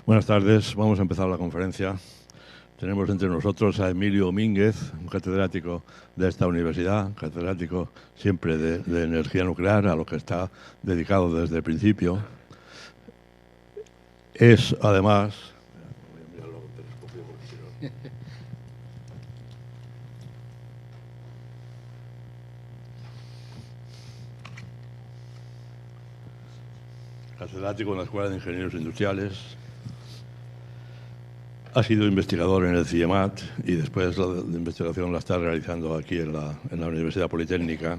Buenas tardes, vamos a empezar la conferencia. Tenemos entre nosotros a Emilio Domínguez, un catedrático de esta universidad, catedrático siempre de energía nuclear, a lo que está dedicado desde el principio. Es además... catedrático en la Escuela de Ingenieros Industriales. Ha sido investigador en el CIEMAT y después la investigación la está realizando aquí en la Universidad Politécnica.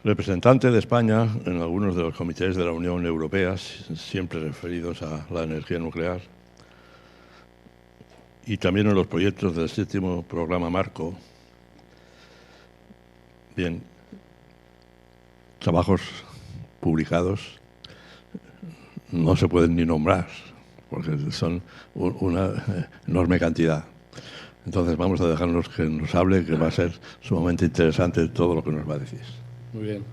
Representante de España en algunos de los comités de la Unión Europea, siempre referidos a la energía nuclear, y también en los proyectos del 7º Programa Marco. Bien, trabajos publicados no se pueden ni nombrar, porque son una enorme cantidad. Entonces vamos a dejarnos que nos hable, que va a ser sumamente interesante todo lo que nos va a decir. Muy bien.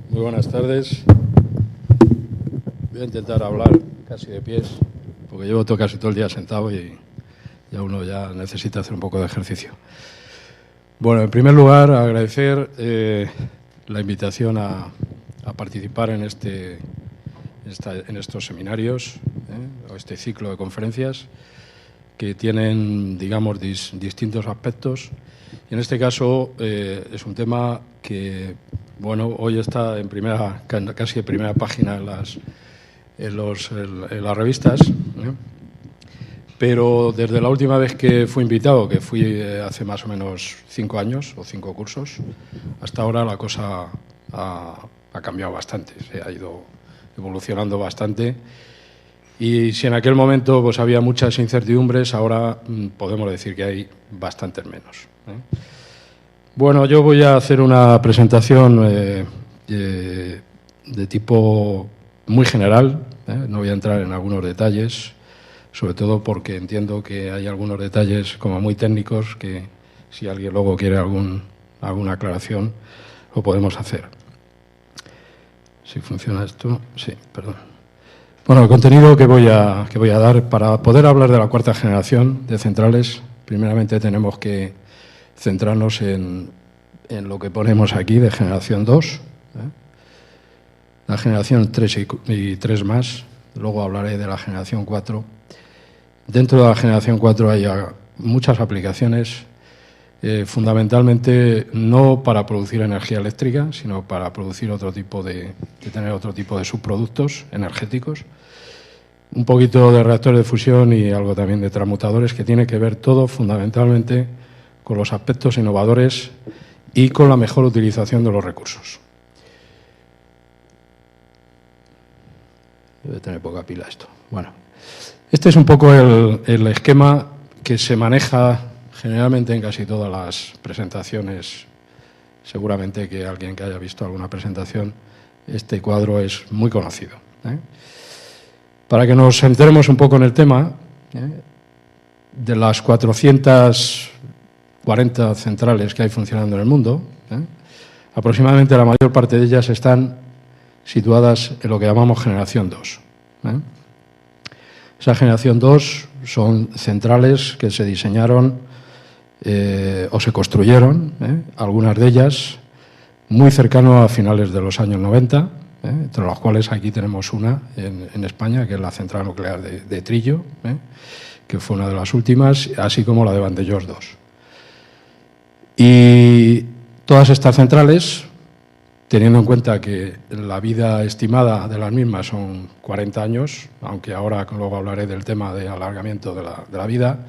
Muy buenas tardes. Voy a intentar hablar casi de pies, porque llevo casi todo el día sentado y ya uno ya necesita hacer un poco de ejercicio. Bueno, en primer lugar, agradecer la invitación a participar en estos seminarios, o este ciclo de conferencias que tienen, digamos, distintos aspectos. Y en este caso es un tema que, bueno, hoy está en casi en primera página en las revistas, pero desde la última vez que fui invitado, que fui hace más o menos 5 años o 5 cursos, hasta ahora la cosa ha cambiado bastante, se ha ido evolucionando bastante. Y si en aquel momento pues había muchas incertidumbres, ahora podemos decir que hay bastantes menos. Bueno, yo voy a hacer una presentación de tipo muy general, no voy a entrar en algunos detalles, sobre todo porque entiendo que hay algunos detalles como muy técnicos que si alguien luego quiere alguna aclaración lo podemos hacer. Si funciona esto, sí, perdón. Bueno, el contenido que voy a dar, para poder hablar de la cuarta generación de centrales, primeramente tenemos que centrarnos en lo que ponemos aquí de generación 2, la generación 3 y 3 más, luego hablaré de la generación 4. Dentro de la generación 4 hay muchas aplicaciones, fundamentalmente no para producir energía eléctrica, sino para producir tener otro tipo de subproductos energéticos, un poquito de reactores de fusión y algo también de transmutadores, que tiene que ver todo fundamentalmente con los aspectos innovadores y con la mejor utilización de los recursos. Debe tener poca pila esto. Bueno, este es un poco el esquema que se maneja generalmente en casi todas las presentaciones. Seguramente que alguien que haya visto alguna presentación, este cuadro es muy conocido. Para que nos centremos un poco en el tema, de las 440 centrales que hay funcionando en el mundo, aproximadamente la mayor parte de ellas están situadas en lo que llamamos generación 2. Esa generación 2 son centrales que se diseñaron o se construyeron, algunas de ellas muy cercano a finales de los años 90, entre las cuales aquí tenemos una en España, que es la central nuclear de Trillo, que fue una de las últimas, así como la de Vandellós 2. Y todas estas centrales, teniendo en cuenta que la vida estimada de las mismas son 40 años, aunque ahora luego hablaré del tema de alargamiento de la vida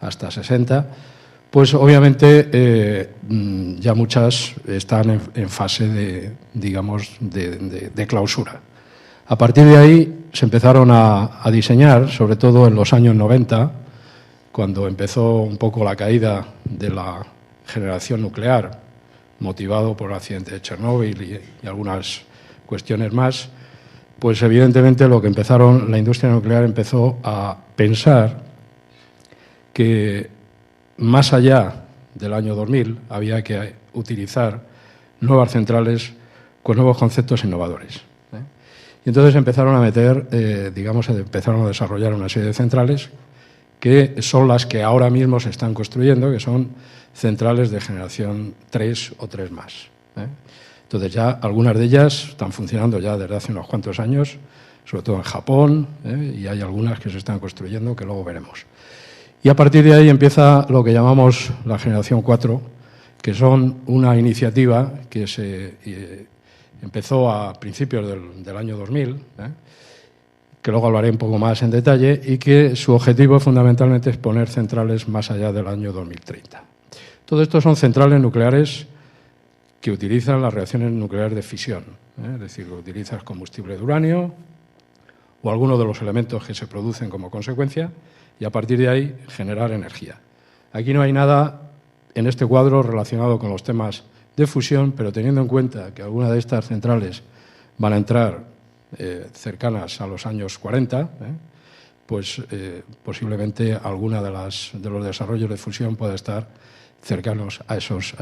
hasta 60, pues obviamente ya muchas están en fase de clausura. A partir de ahí se empezaron a diseñar, sobre todo en los años 90, cuando empezó un poco la caída de la generación nuclear, motivado por el accidente de Chernóbil y algunas cuestiones más, pues evidentemente la industria nuclear empezó a pensar que más allá del año 2000 había que utilizar nuevas centrales con nuevos conceptos innovadores. Y entonces empezaron a meter, empezaron a desarrollar una serie de centrales que son las que ahora mismo se están construyendo, que son centrales de generación 3 o 3 más. Entonces ya algunas de ellas están funcionando ya desde hace unos cuantos años, sobre todo en Japón, y hay algunas que se están construyendo que luego veremos. Y a partir de ahí empieza lo que llamamos la generación 4, que son una iniciativa que se empezó a principios del año 2000, que luego hablaré un poco más en detalle, y que su objetivo fundamentalmente es poner centrales más allá del año 2030. Todo esto son centrales nucleares que utilizan las reacciones nucleares de fisión, es decir, utilizan combustible de uranio o algunos de los elementos que se producen como consecuencia, y a partir de ahí generar energía. Aquí no hay nada en este cuadro relacionado con los temas de fusión, pero teniendo en cuenta que algunas de estas centrales van a entrar cercanas a los años 40, pues posiblemente alguna de los desarrollos de fusión pueda estar cercanos a esos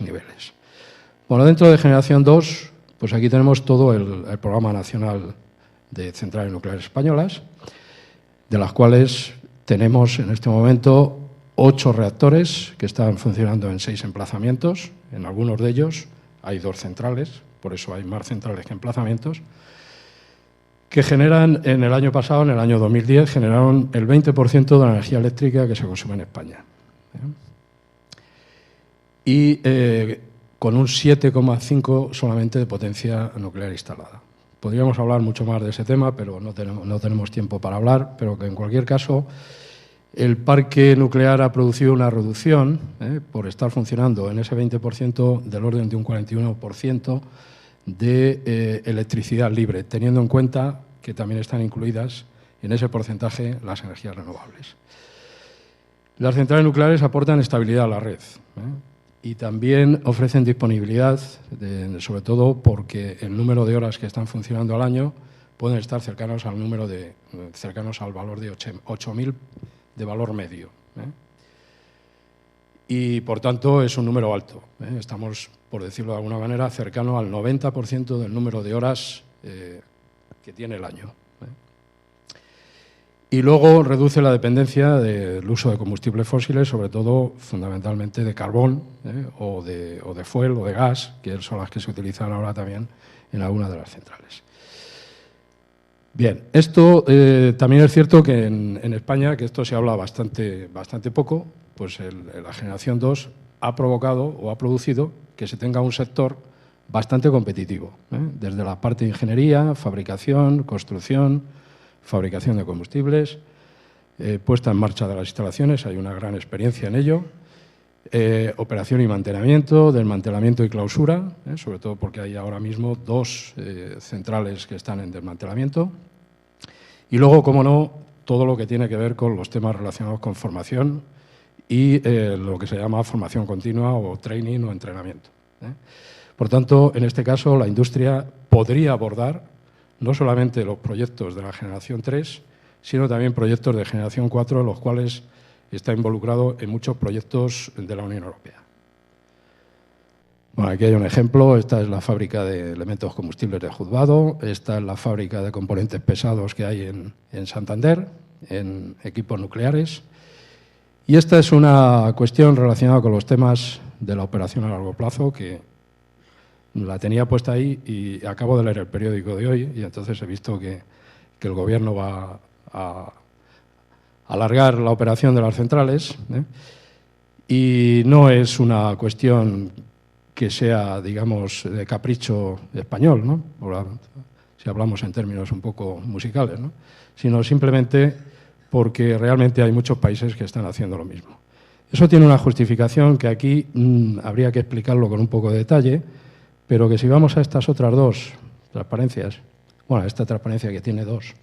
niveles. Bueno, dentro de generación 2, pues aquí tenemos todo el Programa Nacional de Centrales Nucleares Españolas, de las cuales tenemos en este momento 8 reactores que están funcionando en 6 emplazamientos. En algunos de ellos hay 2 centrales, por eso hay más centrales que emplazamientos, que generan, en el año pasado, en el año 2010, generaron el 20% de la energía eléctrica que se consume en España. Y con un 7,5 solamente de potencia nuclear instalada. Podríamos hablar mucho más de ese tema, pero no tenemos tiempo para hablar, pero que en cualquier caso el parque nuclear ha producido una reducción, por estar funcionando en ese 20% del orden de un 41% de electricidad libre, teniendo en cuenta que también están incluidas en ese porcentaje las energías renovables. Las centrales nucleares aportan estabilidad a la red y también ofrecen disponibilidad, sobre todo porque el número de horas que están funcionando al año pueden estar cercanos al valor de 8.000 de valor medio. Y, por tanto, es un número alto. Estamos, por decirlo de alguna manera, cercano al 90% del número de horas que tiene el año. Y luego reduce la dependencia del uso de combustibles fósiles, sobre todo, fundamentalmente, de carbón o de fuel o de gas, que son las que se utilizan ahora también en algunas de las centrales. Bien, esto también es cierto que en España, que esto se habla bastante poco, pues la generación 2 ha provocado o ha producido que se tenga un sector bastante competitivo, desde la parte de ingeniería, fabricación, construcción, fabricación de combustibles, puesta en marcha de las instalaciones, hay una gran experiencia en ello, operación y mantenimiento, desmantelamiento y clausura, sobre todo porque hay ahora mismo 2 centrales que están en desmantelamiento, y luego, como no, todo lo que tiene que ver con los temas relacionados con formación y lo que se llama formación continua o training o entrenamiento. Por tanto, en este caso, la industria podría abordar no solamente los proyectos de la generación 3, sino también proyectos de generación 4, los cuales está involucrado en muchos proyectos de la Unión Europea. Bueno, aquí hay un ejemplo. Esta es la fábrica de elementos combustibles de Juzgado. Esta es la fábrica de componentes pesados que hay en Santander, en equipos nucleares. Y esta es una cuestión relacionada con los temas de la operación a largo plazo, que la tenía puesta ahí y acabo de leer el periódico de hoy y entonces he visto que el Gobierno va a alargar la operación de las centrales, y no es una cuestión que sea, digamos, de capricho español, ¿no? Si hablamos en términos un poco musicales, ¿no? Sino simplemente porque realmente hay muchos países que están haciendo lo mismo. Eso tiene una justificación que aquí habría que explicarlo con un poco de detalle, pero que si vamos a estas otras 2 transparencias, bueno, esta transparencia que tiene 2,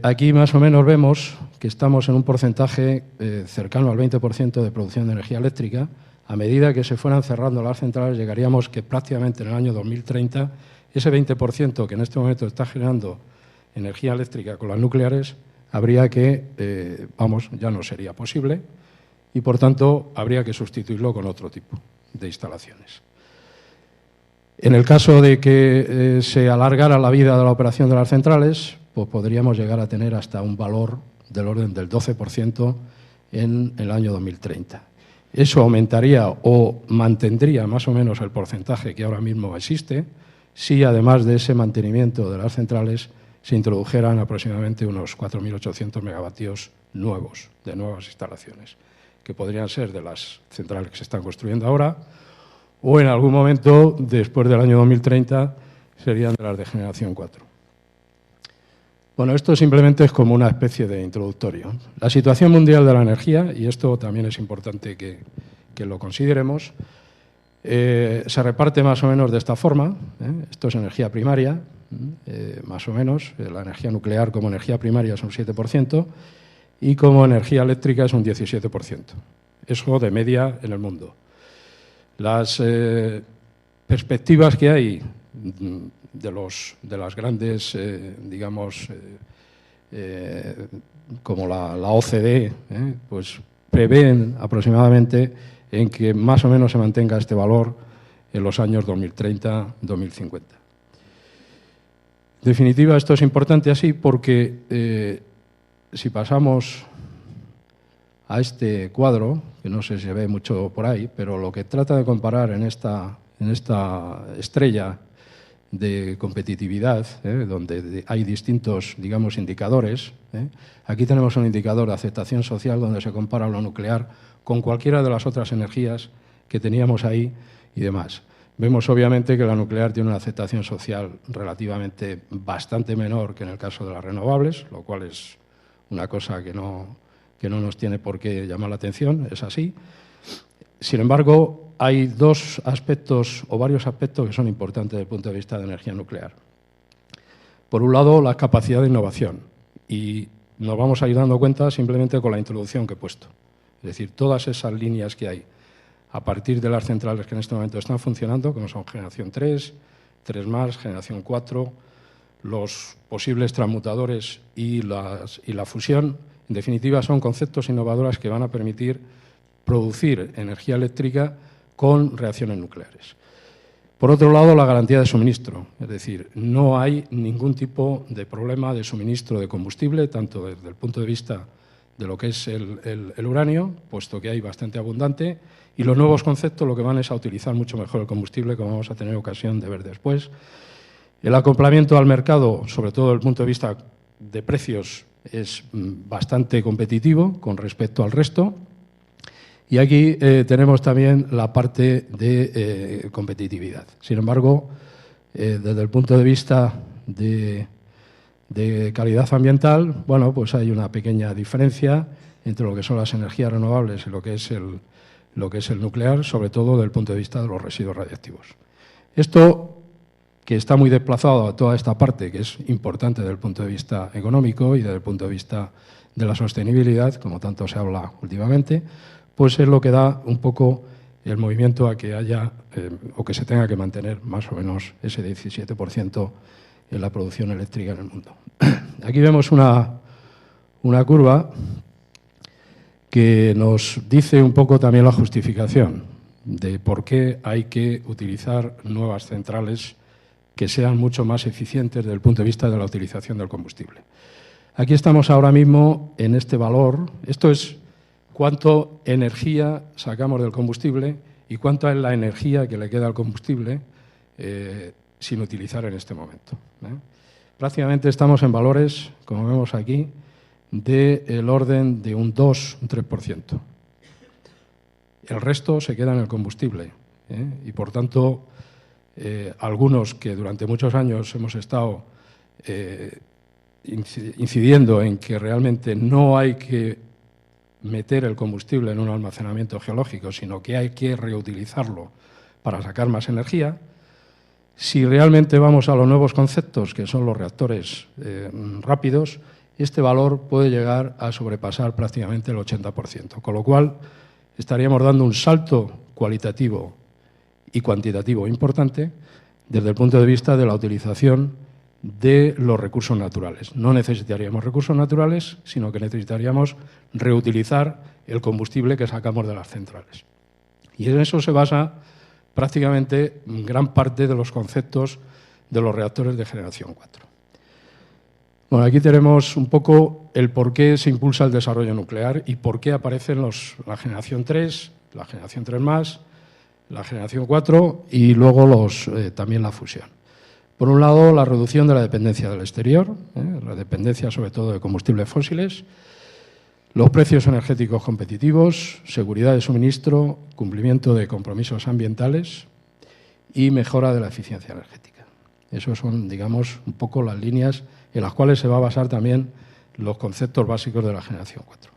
aquí más o menos vemos que estamos en un porcentaje cercano al 20% de producción de energía eléctrica. A medida que se fueran cerrando las centrales, llegaríamos que prácticamente en el año 2030 ese 20% que en este momento está generando energía eléctrica con las nucleares, habría que, ya no sería posible y, por tanto, habría que sustituirlo con otro tipo de instalaciones. En el caso de que se alargara la vida de la operación de las centrales, pues podríamos llegar a tener hasta un valor del orden del 12% en el año 2030. Eso aumentaría o mantendría más o menos el porcentaje que ahora mismo existe si, además de ese mantenimiento de las centrales, se introdujeran aproximadamente unos 4.800 megavatios nuevos, de nuevas instalaciones, que podrían ser de las centrales que se están construyendo ahora o en algún momento, después del año 2030, serían de las de generación 4. Bueno, esto simplemente es como una especie de introductorio. La situación mundial de la energía, y esto también es importante que lo consideremos, se reparte más o menos de esta forma. Esto es energía primaria, más o menos. La energía nuclear como energía primaria es un 7% y como energía eléctrica es un 17%. Eso de media en el mundo. Las perspectivas que hay de las grandes, digamos, como la OCDE, pues prevén aproximadamente en que más o menos se mantenga este valor en los años 2030-2050. En definitiva, esto es importante así porque si pasamos a este cuadro, que no sé si se ve mucho por ahí, pero lo que trata de comparar en esta estrella de competitividad, donde hay distintos, digamos, indicadores. Aquí tenemos un indicador de aceptación social donde se compara lo nuclear con cualquiera de las otras energías que teníamos ahí y demás. Vemos obviamente que la nuclear tiene una aceptación social relativamente bastante menor que en el caso de las renovables, lo cual es una cosa que no nos tiene por qué llamar la atención, es así. Sin embargo, hay dos aspectos o varios aspectos que son importantes desde el punto de vista de energía nuclear. Por un lado, la capacidad de innovación, y nos vamos a ir dando cuenta simplemente con la introducción que he puesto. Es decir, todas esas líneas que hay a partir de las centrales que en este momento están funcionando, como son generación 3, 3+, generación 4, los posibles transmutadores y la fusión, en definitiva, son conceptos innovadores que van a permitir producir energía eléctrica con reacciones nucleares. Por otro lado, la garantía de suministro, es decir, no hay ningún tipo de problema de suministro de combustible, tanto desde el punto de vista de lo que es el uranio, puesto que hay bastante abundante, y los nuevos conceptos lo que van es a utilizar mucho mejor el combustible, como vamos a tener ocasión de ver después. El acoplamiento al mercado, sobre todo desde el punto de vista de precios, es bastante competitivo con respecto al resto. Y aquí tenemos también la parte de competitividad. Sin embargo, desde el punto de vista de calidad ambiental, bueno, pues hay una pequeña diferencia entre lo que son las energías renovables y lo que es el nuclear, sobre todo desde el punto de vista de los residuos radiactivos. Esto, que está muy desplazado a toda esta parte, que es importante desde el punto de vista económico y desde el punto de vista de la sostenibilidad, como tanto se habla últimamente, pues es lo que da un poco el movimiento a que haya o que se tenga que mantener más o menos ese 17% en la producción eléctrica en el mundo. Aquí vemos una curva que nos dice un poco también la justificación de por qué hay que utilizar nuevas centrales que sean mucho más eficientes desde el punto de vista de la utilización del combustible. Aquí estamos ahora mismo en este valor. Esto es cuánto energía sacamos del combustible y cuánta es la energía que le queda al combustible sin utilizar en este momento. Prácticamente estamos en valores, como vemos aquí, del orden de un 2, un 3%. El resto se queda en el combustible y, por tanto, algunos que durante muchos años hemos estado incidiendo en que realmente no hay que meter el combustible en un almacenamiento geológico, sino que hay que reutilizarlo para sacar más energía. Si realmente vamos a los nuevos conceptos, que son los reactores rápidos, este valor puede llegar a sobrepasar prácticamente el 80%, con lo cual estaríamos dando un salto cualitativo y cuantitativo importante desde el punto de vista de la utilización de los recursos naturales. No necesitaríamos recursos naturales, sino que necesitaríamos reutilizar el combustible que sacamos de las centrales. Y en eso se basa prácticamente gran parte de los conceptos de los reactores de generación 4. Bueno, aquí tenemos un poco el por qué se impulsa el desarrollo nuclear y por qué aparecen la generación 3, la generación 3+, la generación 4 y luego también la fusión. Por un lado, la reducción de la dependencia del exterior, la dependencia sobre todo de combustibles fósiles, los precios energéticos competitivos, seguridad de suministro, cumplimiento de compromisos ambientales y mejora de la eficiencia energética. Esos son, digamos, un poco las líneas en las cuales se va a basar también los conceptos básicos de la generación 4.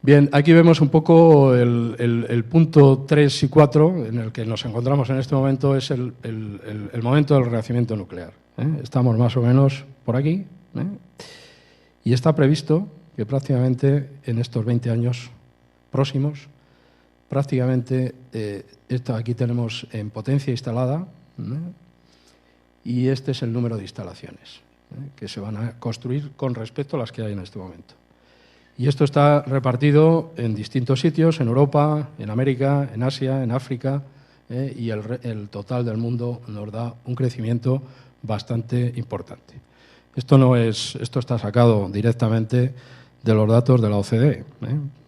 Bien, aquí vemos un poco el punto 3 y 4 en el que nos encontramos en este momento, es el momento del renacimiento nuclear. Estamos más o menos por aquí, y está previsto que prácticamente en estos 20 años próximos, prácticamente aquí tenemos en potencia instalada, y este es el número de instalaciones que se van a construir con respecto a las que hay en este momento. Y esto está repartido en distintos sitios, en Europa, en América, en Asia, en África, y el total del mundo nos da un crecimiento bastante importante. Esto está sacado directamente de los datos de la OCDE,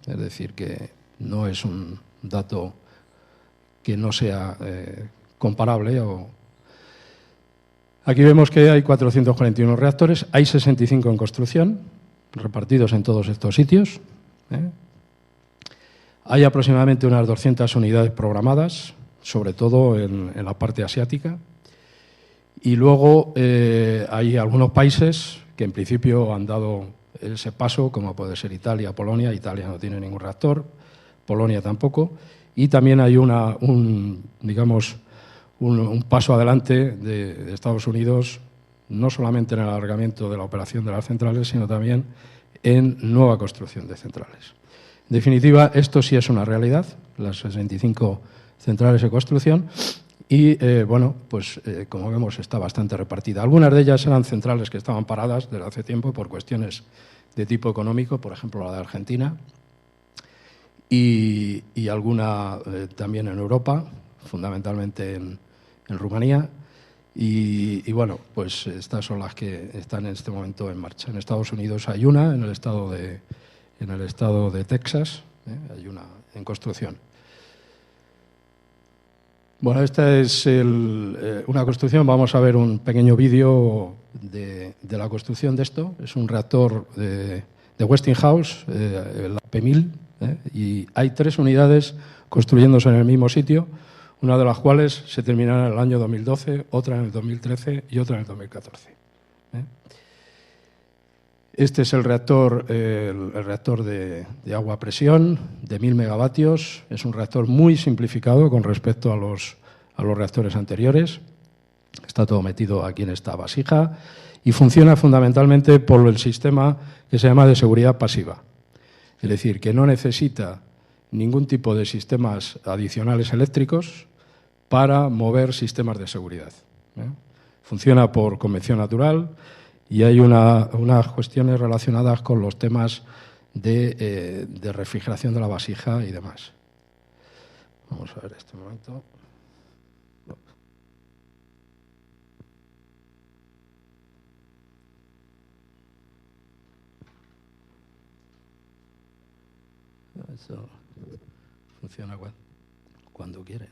es decir, que no es un dato que no sea comparable. Aquí vemos que hay 441 reactores, hay 65 en construcción, repartidos en todos estos sitios. Hay aproximadamente unas 200 unidades programadas, sobre todo en la parte asiática. Y luego hay algunos países que en principio han dado ese paso, como puede ser Italia, Polonia. Italia no tiene ningún reactor, Polonia tampoco. Y también hay un paso adelante de Estados Unidos, no solamente en el alargamiento de la operación de las centrales, sino también en nueva construcción de centrales. En definitiva, esto sí es una realidad, las 65 centrales de construcción, y como vemos está bastante repartida. Algunas de ellas eran centrales que estaban paradas desde hace tiempo por cuestiones de tipo económico, por ejemplo la de Argentina, y alguna también en Europa, fundamentalmente en Rumanía, y bueno, pues estas son las que están en este momento en marcha. En Estados Unidos hay una, en el estado de Texas, hay una en construcción. Bueno, esta es una construcción. Vamos a ver un pequeño vídeo de la construcción de esto. Es un reactor de Westinghouse, la P1000, y hay 3 unidades construyéndose en el mismo sitio, una de las cuales se terminará en el año 2012, otra en el 2013 y otra en el 2014. Este es el reactor de agua a presión de 1000 megavatios. Es un reactor muy simplificado con respecto a los reactores anteriores. Está todo metido aquí en esta vasija y funciona fundamentalmente por el sistema que se llama de seguridad pasiva. Es decir, que no necesita ningún tipo de sistemas adicionales eléctricos para mover sistemas de seguridad. Funciona por convección natural y hay unas cuestiones relacionadas con los temas de refrigeración de la vasija y demás. Vamos a ver este momento. Eso funciona cuando quiere.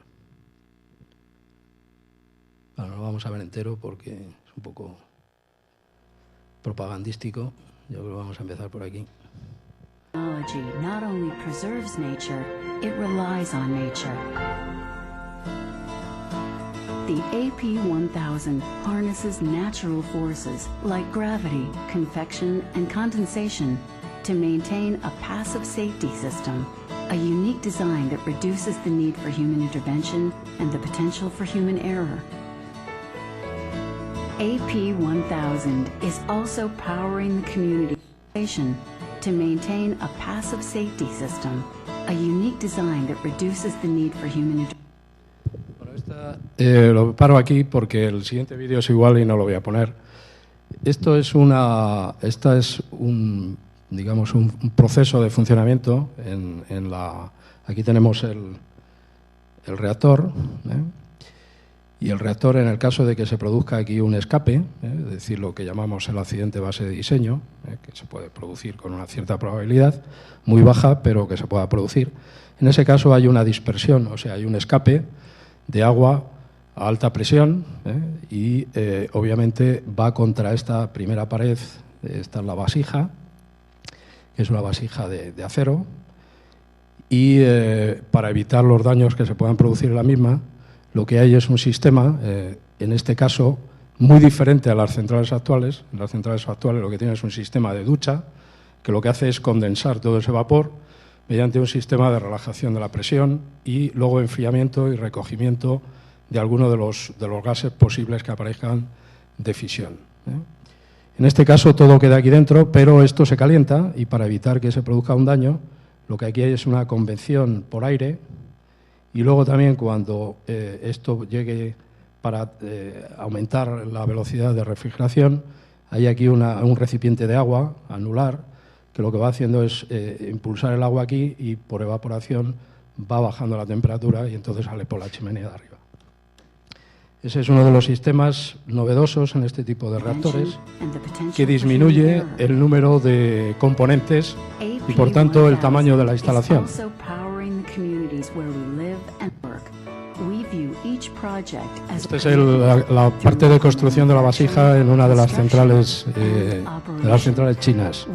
Bueno, lo vamos a ver entero porque es un poco propagandístico. Yo creo que vamos a empezar por aquí. Technology not only preserves nature, it relies on nature. The AP1000 harnesses natural forces like gravity, convection, and condensation to maintain a passive safety system, a unique design that reduces the need for human intervention and the potential for human error. AP1000 is also powering the community to maintain a passive safety system, a unique design that reduces the need for human intervention. Lo paro aquí porque el siguiente vídeo es igual y no lo voy a poner. Esta es un proceso de funcionamiento aquí tenemos el reactor, y el reactor, en el caso de que se produzca aquí un escape, es decir, lo que llamamos el accidente base de diseño, que se puede producir con una cierta probabilidad, muy baja, pero que se pueda producir. En ese caso hay una dispersión, o sea, hay un escape de agua a alta presión y obviamente va contra esta primera pared. Esta es la vasija, que es una vasija de acero, y para evitar los daños que se puedan producir en la misma, lo que hay es un sistema, en este caso, muy diferente a las centrales actuales. En las centrales actuales lo que tiene es un sistema de ducha, que lo que hace es condensar todo ese vapor mediante un sistema de relajación de la presión y luego enfriamiento y recogimiento de algunos de los gases posibles que aparezcan de fisión. En este caso todo queda aquí dentro, pero esto se calienta y para evitar que se produzca un daño, lo que aquí hay es una convección por aire. Y luego también cuando esto llegue para aumentar la velocidad de refrigeración, hay aquí un recipiente de agua anular, que lo que va haciendo es impulsar el agua aquí y por evaporación va bajando la temperatura y entonces sale por la chimenea de arriba. Ese es uno de los sistemas novedosos en este tipo de reactores, que disminuye el número de componentes y por tanto el tamaño de la instalación. Esta es la parte de construcción de la vasija en una de las centrales chinas.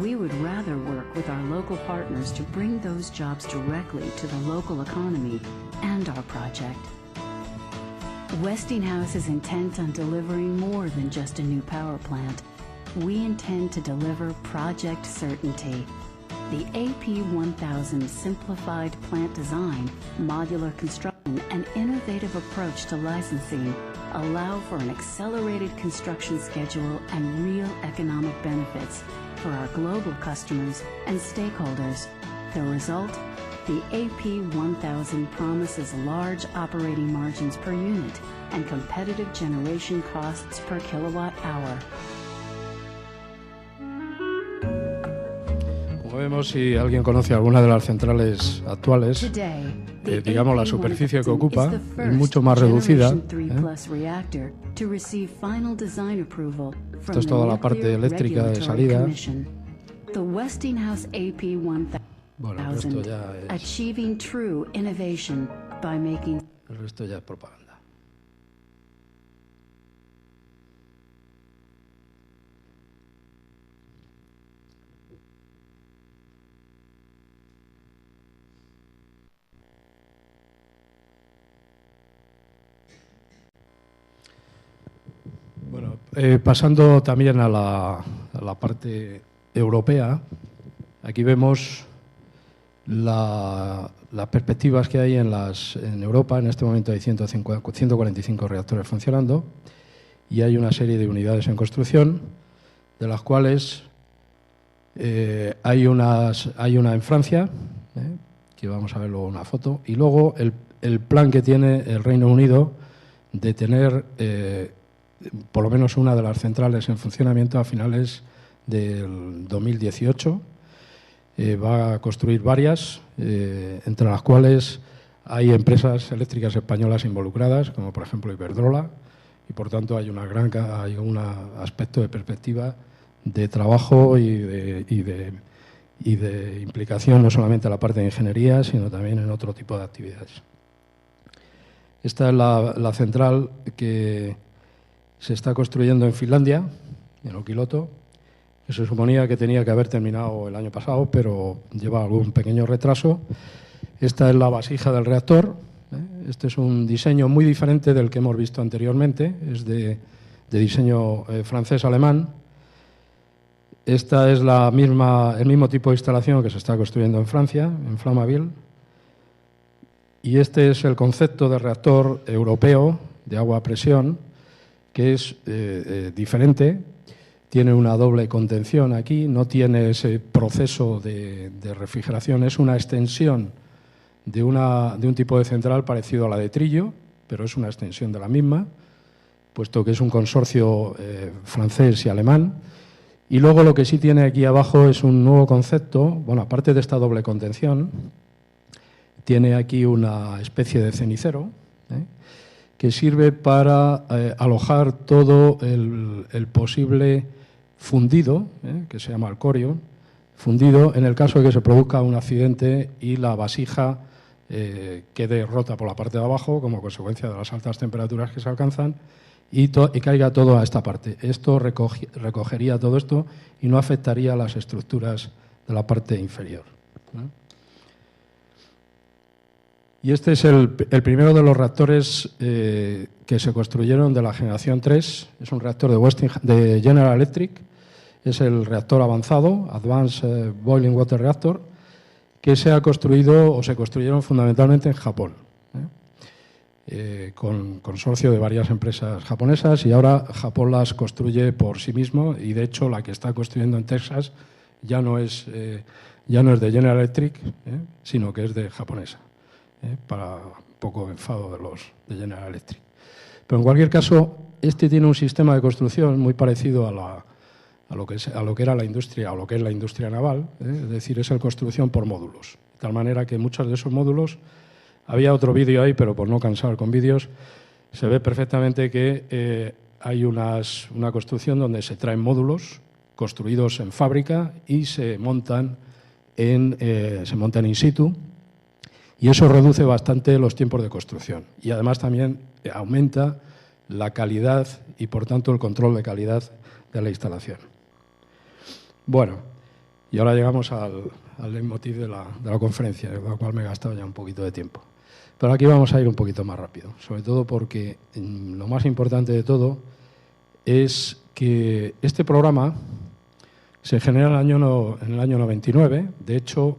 Westinghouse is intent on delivering more than just a new power plant. We intend to deliver project certainty. The AP1000 simplified plant design, modular construction, and innovative approach to licensing allow for an accelerated construction schedule and real economic benefits for our global customers and stakeholders. The result? The AP1000 promises large operating margins per unit and competitive generation costs per kilowatt hour. Como vemos, si alguien conoce alguna de las centrales actuales, digamos la superficie que ocupa es mucho más reducida. Esto es toda la parte eléctrica de salida. Bueno, el resto ya es... El resto ya es propaganda. Bueno, pasando también a la parte europea, aquí vemos las perspectivas que hay en Europa. En este momento hay 145 reactores funcionando y hay una serie de unidades en construcción, de las cuales hay una en Francia, que vamos a ver luego una foto, y luego el plan que tiene el Reino Unido de tener por lo menos una de las centrales en funcionamiento a finales del 2018. Va a construir varias, entre las cuales hay empresas eléctricas españolas involucradas, como por ejemplo Iberdrola, y por tanto hay un aspecto de perspectiva de trabajo y de implicación no solamente en la parte de ingeniería, sino también en otro tipo de actividades. Esta es la central que se está construyendo en Finlandia, en Olkiluoto, que se suponía que tenía que haber terminado el año pasado, pero lleva algún pequeño retraso. Esta es la vasija del reactor. Este es un diseño muy diferente del que hemos visto anteriormente. Es de diseño francés-alemán. Esta es el mismo tipo de instalación que se está construyendo en Francia, en Flamanville. Y este es el concepto de reactor europeo de agua a presión, que es diferente. Tiene una doble contención aquí, no tiene ese proceso de refrigeración, es una extensión de un tipo de central parecido a la de Trillo, pero es una extensión de la misma, puesto que es un consorcio francés y alemán. Y luego lo que sí tiene aquí abajo es un nuevo concepto, bueno, aparte de esta doble contención, tiene aquí una especie de cenicero, que sirve para alojar todo el posible fundido, que se llama el corium, fundido en el caso de que se produzca un accidente y la vasija quede rota por la parte de abajo como consecuencia de las altas temperaturas que se alcanzan y caiga todo a esta parte. Esto recogería todo esto y no afectaría a las estructuras de la parte inferior. Y este es el primero de los reactores que se construyeron de la generación 3. Es un reactor de General Electric. Es el reactor avanzado, Advanced Boiling Water Reactor, que se ha construido o se construyeron fundamentalmente en Japón, con consorcio de varias empresas japonesas, y ahora Japón las construye por sí mismo, y de hecho la que está construyendo en Texas ya no es de General Electric, sino que es de japonesa, para un poco enfado de los de General Electric. Pero en cualquier caso, este tiene un sistema de construcción muy parecido a lo que era la industria o lo que es la industria naval, es decir, es la construcción por módulos. De tal manera que muchos de esos módulos, había otro vídeo ahí, pero por no cansar con vídeos, se ve perfectamente que hay una construcción donde se traen módulos construidos en fábrica y se montan in situ, y eso reduce bastante los tiempos de construcción. Y además también aumenta la calidad y, por tanto, el control de calidad de la instalación. Bueno, y ahora llegamos al leitmotiv de la conferencia, con la cual me he gastado ya un poquito de tiempo. Pero aquí vamos a ir un poquito más rápido, sobre todo porque lo más importante de todo es que este programa se genera en el año 99. De hecho,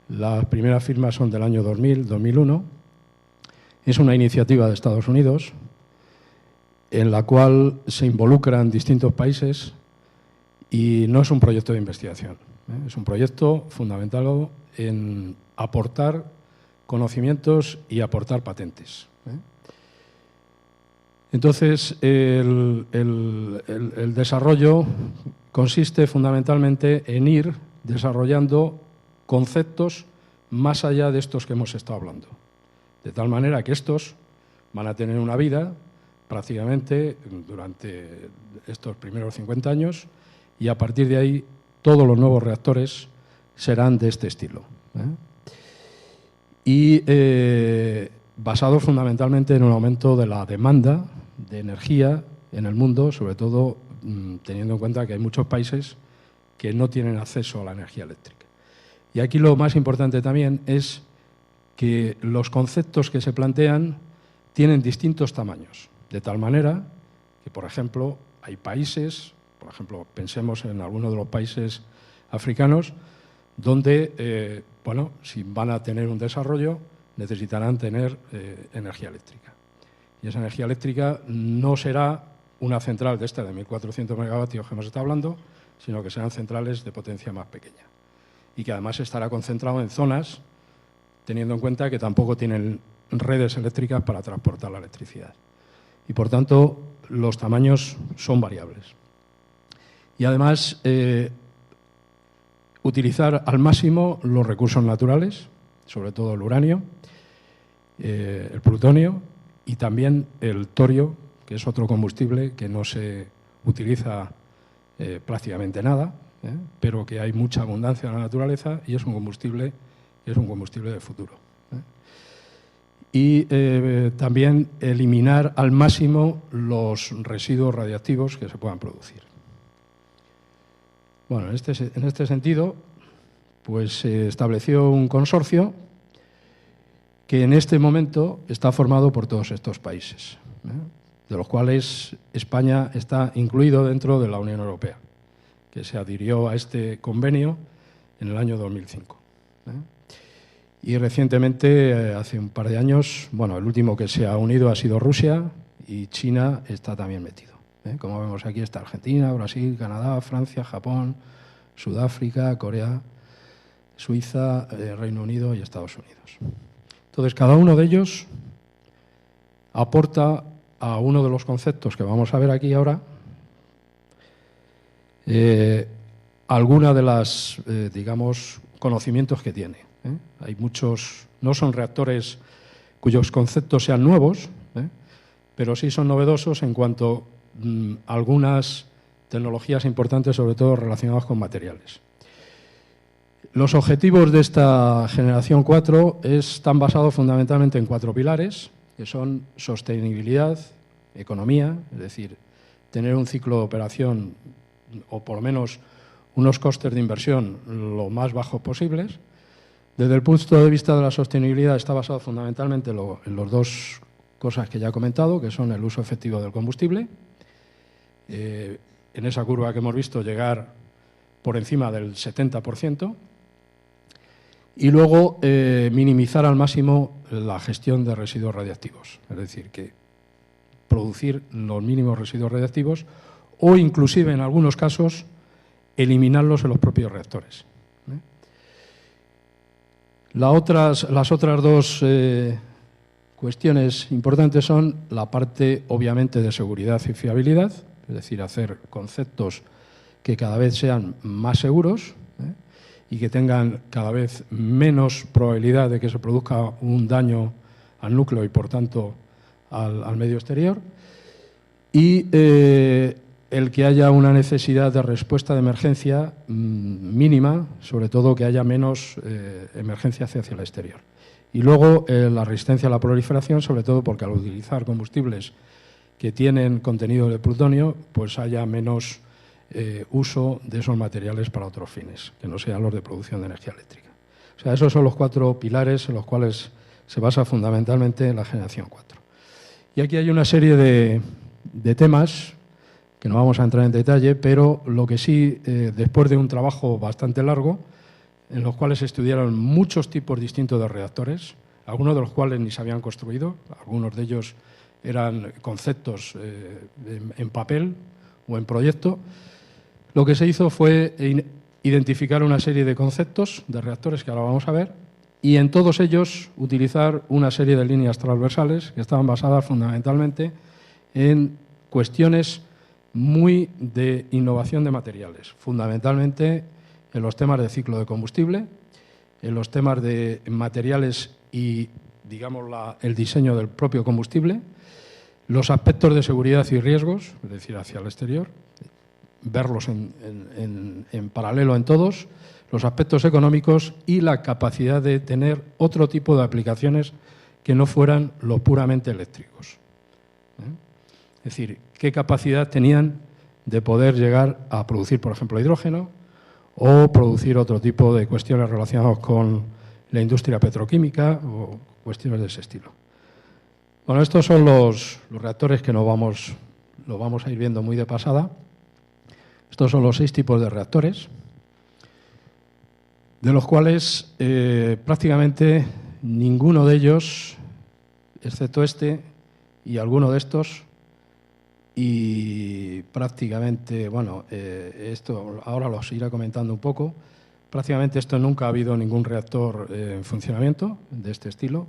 las primeras firmas son del año 2000, 2001. Es una iniciativa de Estados Unidos en la cual se involucran distintos países y no es un proyecto de investigación. Es un proyecto fundamentado en aportar conocimientos y aportar patentes. Entonces, el desarrollo consiste fundamentalmente en ir desarrollando conceptos más allá de estos que hemos estado hablando. De tal manera que estos van a tener una vida prácticamente durante estos primeros 50 años y a partir de ahí todos los nuevos reactores serán de este estilo. Y basados fundamentalmente en un aumento de la demanda de energía en el mundo, sobre todo teniendo en cuenta que hay muchos países que no tienen acceso a la energía eléctrica. Y aquí lo más importante también es que los conceptos que se plantean tienen distintos tamaños, de tal manera que, por ejemplo, hay países, por ejemplo, pensemos en algunos de los países africanos, donde, si van a tener un desarrollo, necesitarán tener energía eléctrica. Y esa energía eléctrica no será una central de 1.400 megavatios que hemos estado hablando, sino que serán centrales de potencia más pequeña. Y que además estará concentrado en zonas, teniendo en cuenta que tampoco tienen redes eléctricas para transportar la electricidad. Y, por tanto, los tamaños son variables. Y además, utilizar al máximo los recursos naturales, sobre todo el uranio, el plutonio y también el torio, que es otro combustible que no se utiliza prácticamente nada, pero que hay mucha abundancia en la naturaleza y es un combustible de futuro. Y también eliminar al máximo los residuos radiactivos que se puedan producir. Bueno, en este sentido, pues se estableció un consorcio que en este momento está formado por todos estos países, de los cuales España está incluido dentro de la Unión Europea, que se adhirió a este convenio en el año 2005. Y recientemente, hace un par de años, el último que se ha unido ha sido Rusia y China está también metido. Como vemos aquí está Argentina, Brasil, Canadá, Francia, Japón, Sudáfrica, Corea, Suiza, Reino Unido y Estados Unidos. Entonces, cada uno de ellos aporta a uno de los conceptos que vamos a ver aquí ahora alguna de las, conocimientos que tiene. Hay muchos, no son reactores cuyos conceptos sean nuevos, pero sí son novedosos en cuanto a algunas tecnologías importantes, sobre todo relacionadas con materiales. Los objetivos de esta generación 4 están basados fundamentalmente en 4 pilares, que son sostenibilidad, economía, es decir, tener un ciclo de operación o por lo menos unos costes de inversión lo más bajos posibles. Desde el punto de vista de la sostenibilidad está basado fundamentalmente en las 2 cosas que ya he comentado, que son el uso efectivo del combustible. En esa curva que hemos visto llegar por encima del 70%. Y luego minimizar al máximo la gestión de residuos radiactivos, es decir, que producir los mínimos residuos radiactivos o inclusive en algunos casos eliminarlos en los propios reactores. Las otras 2 cuestiones importantes son la parte obviamente de seguridad y fiabilidad, es decir, hacer conceptos que cada vez sean más seguros y que tengan cada vez menos probabilidad de que se produzca un daño al núcleo y, por tanto, al medio exterior. Y el que haya una necesidad de respuesta de emergencia mínima, sobre todo que haya menos emergencia hacia el exterior. Y luego la resistencia a la proliferación, sobre todo porque al utilizar combustibles que tienen contenido de plutonio, pues haya menos uso de esos materiales para otros fines, que no sean los de producción de energía eléctrica. O sea, esos son los 4 pilares en los cuales se basa fundamentalmente la generación 4. Y aquí hay una serie de temas que no vamos a entrar en detalle, pero lo que sí, después de un trabajo bastante largo, en los cuales se estudiaron muchos tipos distintos de reactores, algunos de los cuales ni se habían construido, algunos de ellos eran conceptos en papel o en proyecto. Lo que se hizo fue identificar una serie de conceptos de reactores que ahora vamos a ver y en todos ellos utilizar una serie de líneas transversales que estaban basadas fundamentalmente en cuestiones muy de innovación de materiales, fundamentalmente en los temas de ciclo de combustible, en los temas de materiales y, digamos, el diseño del propio combustible, los aspectos de seguridad y riesgos, es decir, hacia el exterior, verlos en paralelo en todos, los aspectos económicos y la capacidad de tener otro tipo de aplicaciones que no fueran lo puramente eléctricos. Es decir, qué capacidad tenían de poder llegar a producir, por ejemplo, hidrógeno o producir otro tipo de cuestiones relacionadas con la industria petroquímica o cuestiones de ese estilo. Bueno, estos son los reactores que lo vamos a ir viendo muy de pasada. Estos son los 6 tipos de reactores, de los cuales prácticamente ninguno de ellos, excepto este y alguno de estos, y prácticamente, bueno, esto ahora los iré comentando un poco, prácticamente esto nunca ha habido ningún reactor en funcionamiento de este estilo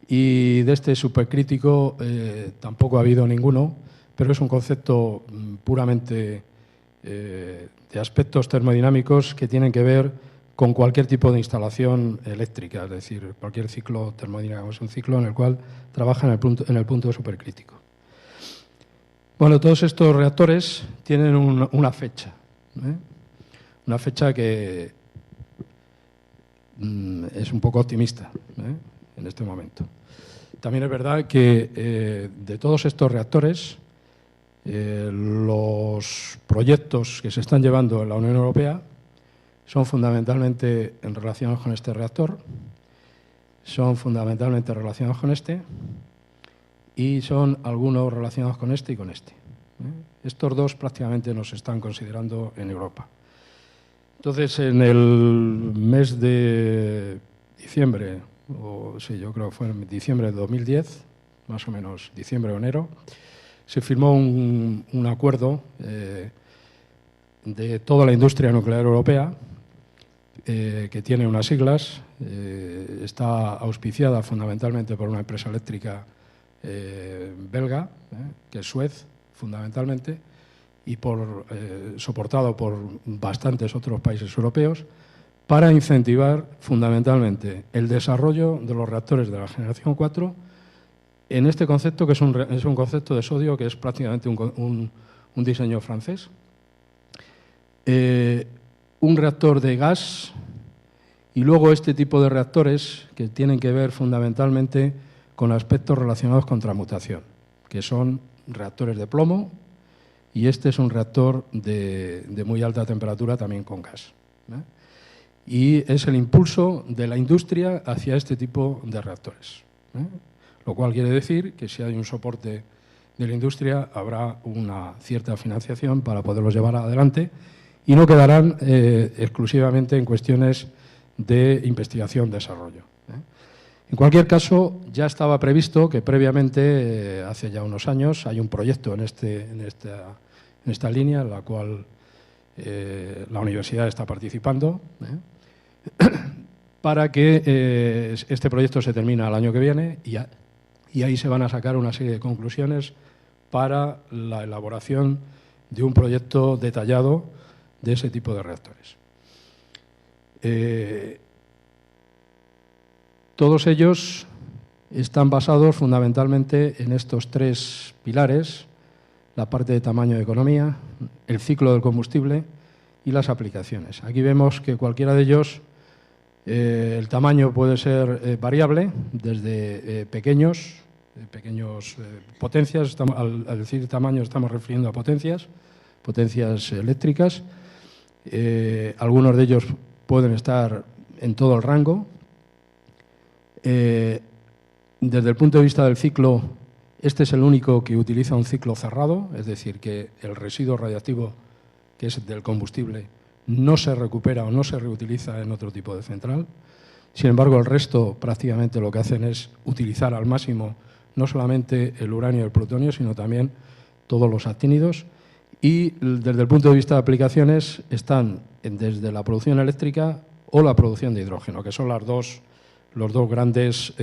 y de este supercrítico tampoco ha habido ninguno, pero es un concepto puramente de aspectos termodinámicos que tienen que ver con cualquier tipo de instalación eléctrica, es decir, cualquier ciclo termodinámico. Es un ciclo en el cual trabaja en el punto supercrítico. Bueno, todos estos reactores tienen una fecha, una fecha que es un poco optimista en este momento. También es verdad que de todos estos reactores, los proyectos que se están llevando en la Unión Europea son fundamentalmente relacionados con este reactor, son fundamentalmente relacionados con este y son algunos relacionados con este y con este. Estos 2 prácticamente no se están considerando en Europa. Entonces, en el mes de diciembre, yo creo que fue en diciembre de 2010, más o menos diciembre o enero, se firmó un acuerdo de toda la industria nuclear europea, que tiene unas siglas, está auspiciada fundamentalmente por una empresa eléctrica belga, que es Suez, fundamentalmente, y soportado por bastantes otros países europeos, para incentivar fundamentalmente el desarrollo de los reactores de la generación 4 en este concepto, que es un concepto de sodio que es prácticamente un diseño francés. Un reactor de gas y luego este tipo de reactores que tienen que ver fundamentalmente con aspectos relacionados con transmutación, que son reactores de plomo, y este es un reactor de muy alta temperatura también con gas, ¿eh? Y es el impulso de la industria hacia este tipo de reactores, ¿eh? Lo cual quiere decir que si hay un soporte de la industria habrá una cierta financiación para poderlos llevar adelante y no quedarán exclusivamente en cuestiones de investigación-desarrollo, ¿eh? En cualquier caso, ya estaba previsto que previamente, hace ya unos años, hay un proyecto en esta línea en la cual la universidad está participando, para que este proyecto se termine el año que viene y ahí se van a sacar una serie de conclusiones para la elaboración de un proyecto detallado de ese tipo de reactores. Todos ellos están basados fundamentalmente en estos tres pilares: la parte de tamaño de economía, el ciclo del combustible y las aplicaciones. Aquí vemos que cualquiera de ellos, el tamaño puede ser variable, desde pequeños potencias, al decir tamaño estamos refiriendo a potencias eléctricas. Algunos de ellos pueden estar en todo el rango. Desde el punto de vista del ciclo, este es el único que utiliza un ciclo cerrado, es decir, que el residuo radiactivo, que es del combustible, no se recupera o no se reutiliza en otro tipo de central. Sin embargo, el resto prácticamente lo que hacen es utilizar al máximo no solamente el uranio y el plutonio, sino también todos los actínidos. Y desde el punto de vista de aplicaciones están desde la producción eléctrica o la producción de hidrógeno, que son los dos grandes,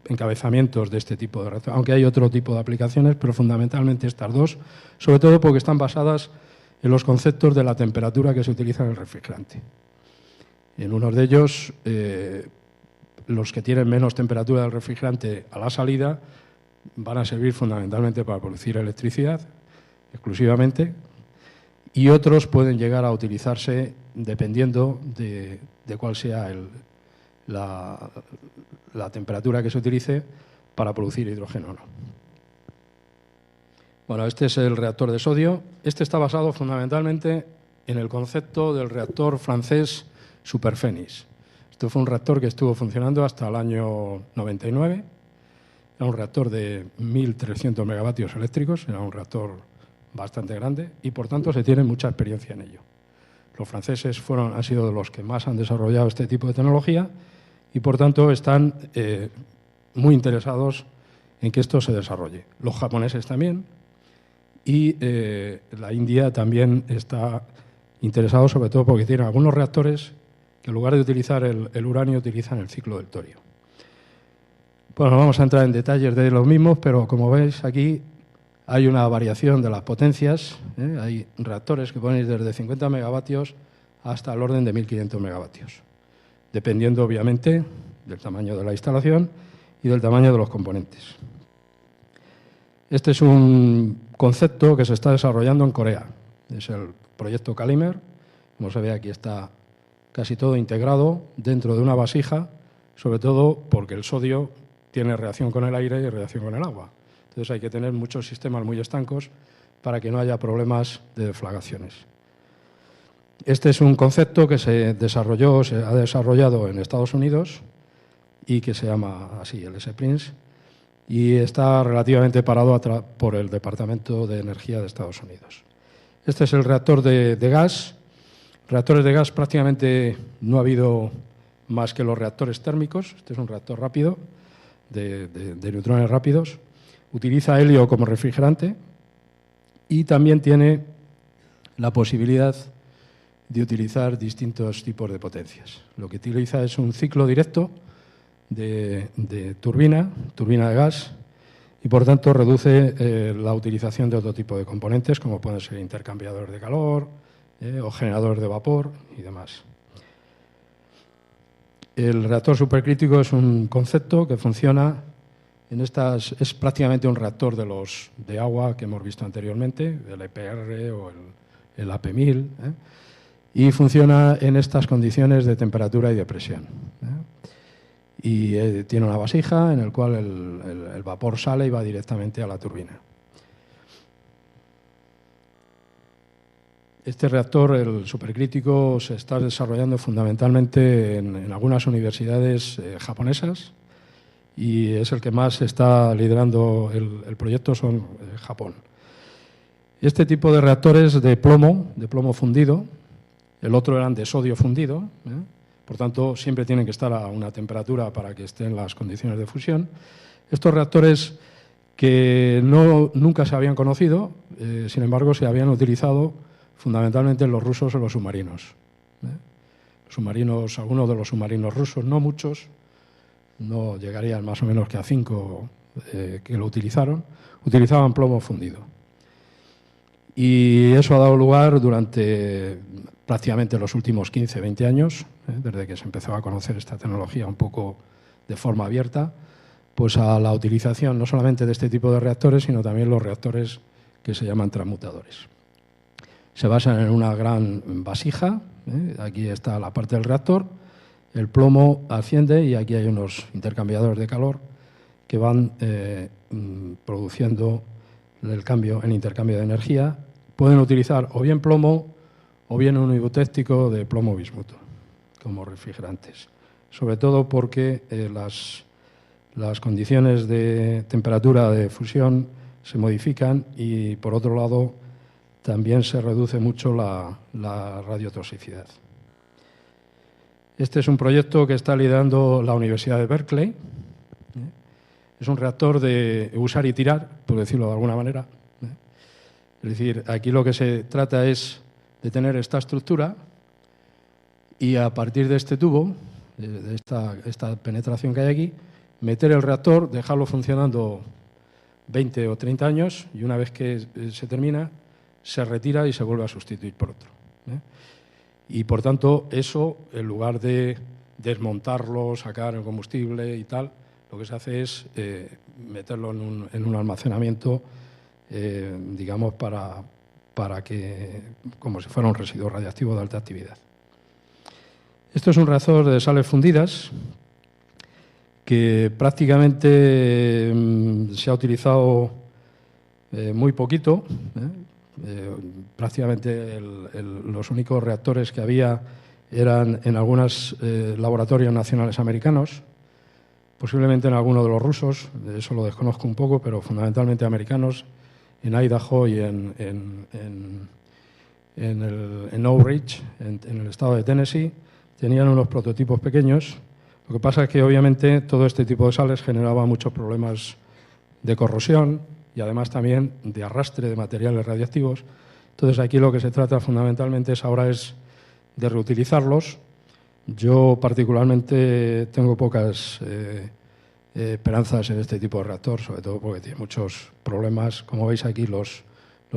encabezamientos de este tipo de reactores. Aunque hay otro tipo de aplicaciones, pero fundamentalmente estas dos, sobre todo porque están basadas en los conceptos de la temperatura que se utiliza en el refrigerante. En unos de ellos, los que tienen menos temperatura del refrigerante a la salida van a servir fundamentalmente para producir electricidad exclusivamente, y otros pueden llegar a utilizarse dependiendo de cuál sea la temperatura que se utilice para producir hidrógeno o no. Bueno, este es el reactor de sodio. Este está basado fundamentalmente en el concepto del reactor francés Superphénix. Esto fue un reactor que estuvo funcionando hasta el año 99. Era un reactor de 1.300 megavatios eléctricos, era un reactor bastante grande y, por tanto, se tiene mucha experiencia en ello. Los franceses han sido de los que más han desarrollado este tipo de tecnología y, por tanto, están muy interesados en que esto se desarrolle. Los japoneses también, y la India también está interesado, sobre todo porque tiene algunos reactores que en lugar de utilizar el uranio utilizan el ciclo del torio. Bueno, vamos a entrar en detalles de los mismos, pero como veis aquí hay una variación de las potencias, ¿eh? Hay reactores que pueden ir desde 50 megavatios hasta el orden de 1.500 megavatios, dependiendo obviamente del tamaño de la instalación y del tamaño de los componentes. Este es un concepto que se está desarrollando en Corea. Es el proyecto Calimer. Como se ve, aquí está casi todo integrado dentro de una vasija, sobre todo porque el sodio tiene reacción con el aire y reacción con el agua. Entonces hay que tener muchos sistemas muy estancos para que no haya problemas de deflagraciones. Este es un concepto que se ha desarrollado en Estados Unidos y que se llama así, el S-Prince, y está relativamente parado por el Departamento de Energía de Estados Unidos. Este es el reactor de gas. Reactores de gas prácticamente no ha habido más que los reactores térmicos. Este es un reactor rápido, de neutrones rápidos. Utiliza helio como refrigerante y también tiene la posibilidad de utilizar distintos tipos de potencias. Lo que utiliza es un ciclo directo de turbina de gas, y por tanto reduce la utilización de otro tipo de componentes, como pueden ser intercambiadores de calor, o generadores de vapor y demás. El reactor supercrítico es un concepto que funciona es prácticamente un reactor de agua que hemos visto anteriormente, el EPR o el AP1000, y funciona en estas condiciones de temperatura y de presión. Y tiene una vasija en la cual el vapor sale y va directamente a la turbina. Este reactor, el supercrítico, se está desarrollando fundamentalmente en algunas universidades japonesas y es el que más está liderando el proyecto, son Japón. Este tipo de reactores de plomo fundido, el otro eran de sodio fundido, por tanto siempre tienen que estar a una temperatura para que estén las condiciones de fusión. Estos reactores que nunca se habían conocido, sin embargo se habían utilizado fundamentalmente los rusos en los submarinos. Algunos de los submarinos rusos, no muchos, no llegarían más o menos que a 5 que lo utilizaban plomo fundido. Y eso ha dado lugar durante prácticamente los últimos 15, 20 años, desde que se empezó a conocer esta tecnología un poco de forma abierta, pues a la utilización no solamente de este tipo de reactores, sino también los reactores que se llaman transmutadores. Se basan en una gran vasija, aquí está la parte del reactor, el plomo asciende y aquí hay unos intercambiadores de calor que van produciendo el intercambio de energía. Pueden utilizar o bien plomo o bien un hipotético de plomo bismuto como refrigerantes, sobre todo porque las condiciones de temperatura de fusión se modifican y, por otro lado, también se reduce mucho la radiotoxicidad. Este es un proyecto que está liderando la Universidad de Berkeley. Es un reactor de usar y tirar, por decirlo de alguna manera. Es decir, aquí lo que se trata es de tener esta estructura y a partir de este tubo, de esta penetración que hay aquí, meter el reactor, dejarlo funcionando 20 o 30 años y una vez que se termina, se retira y se vuelve a sustituir por otro. Y, por tanto, eso, en lugar de desmontarlo, sacar el combustible y tal, lo que se hace es meterlo en un almacenamiento, digamos, para que, como si fuera un residuo radiactivo de alta actividad. Esto es un reactor de sales fundidas que prácticamente se ha utilizado muy poquito. Prácticamente los únicos reactores que había eran en algunos laboratorios nacionales americanos, posiblemente en alguno de los rusos, eso lo desconozco un poco, pero fundamentalmente americanos, en Idaho y en Oak Ridge, en el estado de Tennessee, tenían unos prototipos pequeños. Lo que pasa es que obviamente todo este tipo de sales generaba muchos problemas de corrosión y además también de arrastre de materiales radiactivos. Entonces aquí lo que se trata fundamentalmente ahora es de reutilizarlos. Yo particularmente tengo pocas esperanzas en este tipo de reactor, sobre todo porque tiene muchos problemas. Como veis aquí los